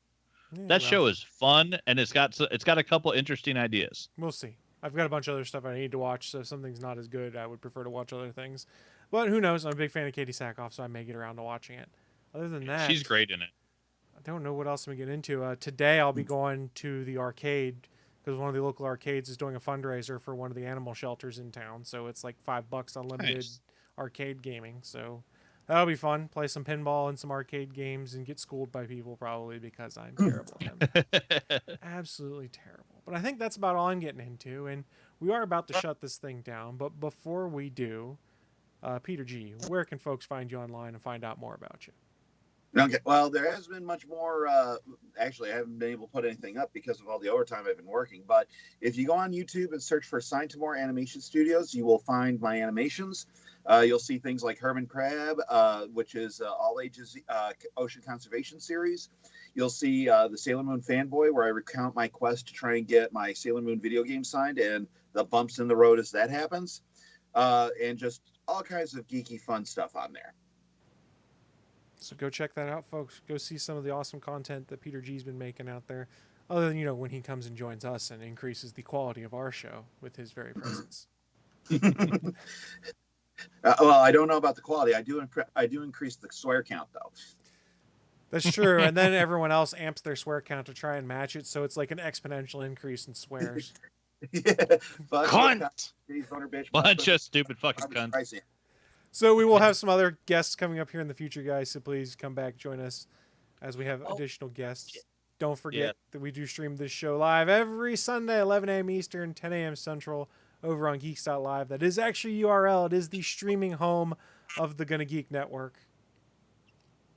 Yeah, that show is fun, and it's got a couple interesting ideas. We'll see. I've got a bunch of other stuff I need to watch, so if something's not as good, I would prefer to watch other things. But who knows? I'm a big fan of Katie Sackhoff, so I may get around to watching it. Other than that, she's great in it. I don't know what else I'm going to get into. Today I'll be going to the arcade because one of the local arcades is doing a fundraiser for one of the animal shelters in town. So it's like $5 unlimited arcade gaming. So that'll be fun. Play some pinball and some arcade games and get schooled by people probably because I'm terrible at them. Absolutely terrible. But I think that's about all I'm getting into. And we are about to shut this thing down. But before we do, Peter G., where can folks find you online and find out more about you? Okay. Well, there hasn't been much more. Actually, I haven't been able to put anything up because of all the overtime I've been working. But if you go on YouTube and search for Sign to More Animation Studios, you will find my animations. You'll see things like Herman Crab, which is all ages ocean conservation series. You'll see the Sailor Moon Fanboy, where I recount my quest to try and get my Sailor Moon video game signed and the bumps in the road as that happens. And just all kinds of geeky fun stuff on there. So go check that out, folks. Go see some of the awesome content that Peter G's been making out there. Other than, when he comes and joins us and increases the quality of our show with his very presence. Well, I don't know about the quality. I do increase the swear count, though. That's true. And then everyone else amps their swear count to try and match it. So it's like an exponential increase in swears. Cunt! Bunch of stupid fucking cunts. So we will have some other guests coming up here in the future, guys. So please come back, join us as we have additional guests. Don't forget that we do stream this show live every Sunday, 11 a.m. Eastern, 10 a.m. Central, over on Geeks.live. That is actually URL. It is the streaming home of the Gonna Geek Network.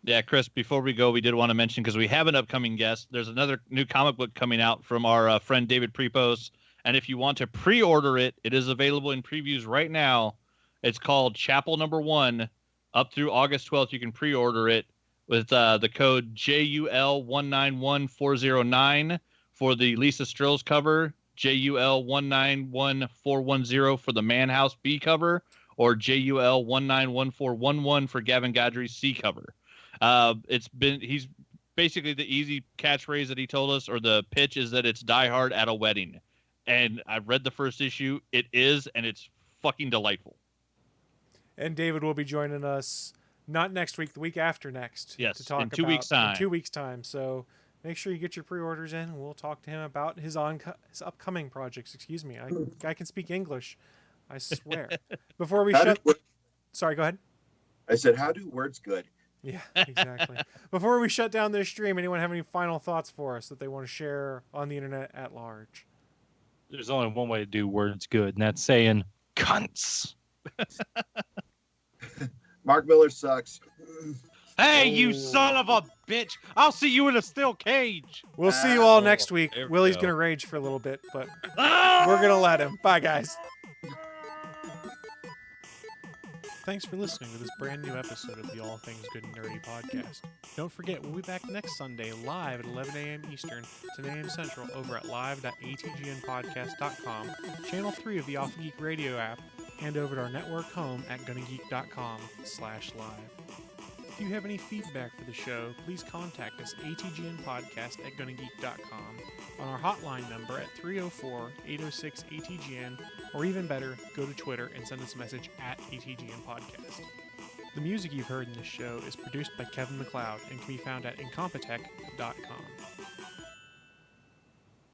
Yeah, Chris, before we go, we did want to mention, because we have an upcoming guest, there's another new comic book coming out from our friend David Prepos. And if you want to pre-order it, it is available in previews right now. It's called Chapel Number 1. Up through August 12th, you can pre-order it with the code JUL191409 for the Lisa Strills cover, JUL191410 for the Manhouse B cover, or JUL191411 for Gavin Godry's C cover. He's basically the easy catchphrase that he told us, or the pitch is that it's Die Hard at a wedding. And I've read the first issue. It is, and it's fucking delightful. And David will be joining us not next week, the week after next. Yes, to talk in 2 weeks' time. In 2 weeks' time. So make sure you get your pre-orders in. And we'll talk to him about his upcoming projects. Excuse me. I can speak English. I swear. Before we Sorry, go ahead. I said, how do words good? Yeah, exactly. Before we shut down this stream, anyone have any final thoughts for us that they want to share on the internet at large? There's only one way to do words good, and that's saying cunts. Mark Miller sucks. Hey, you son of a bitch! I'll see you in a steel cage. We'll see you all next week. Willie's going to rage for a little bit, but we're going to let him. Bye, guys. Thanks for listening to this brand new episode of the All Things Good and Nerdy podcast. Don't forget, we'll be back next Sunday live at 11 a.m. Eastern, 10 a.m. Central over at live.atgnpodcast.com, channel 3 of the Off Geek radio app, and over at our network home at GonnaGeek.com/live. If you have any feedback for the show, please contact us atgnpodcast@gonnageek.com, on our hotline number at 304-806-ATGN, or even better, go to Twitter and send us a message at ATGN Podcast. The music you've heard in this show is produced by Kevin MacLeod and can be found at incompetech.com.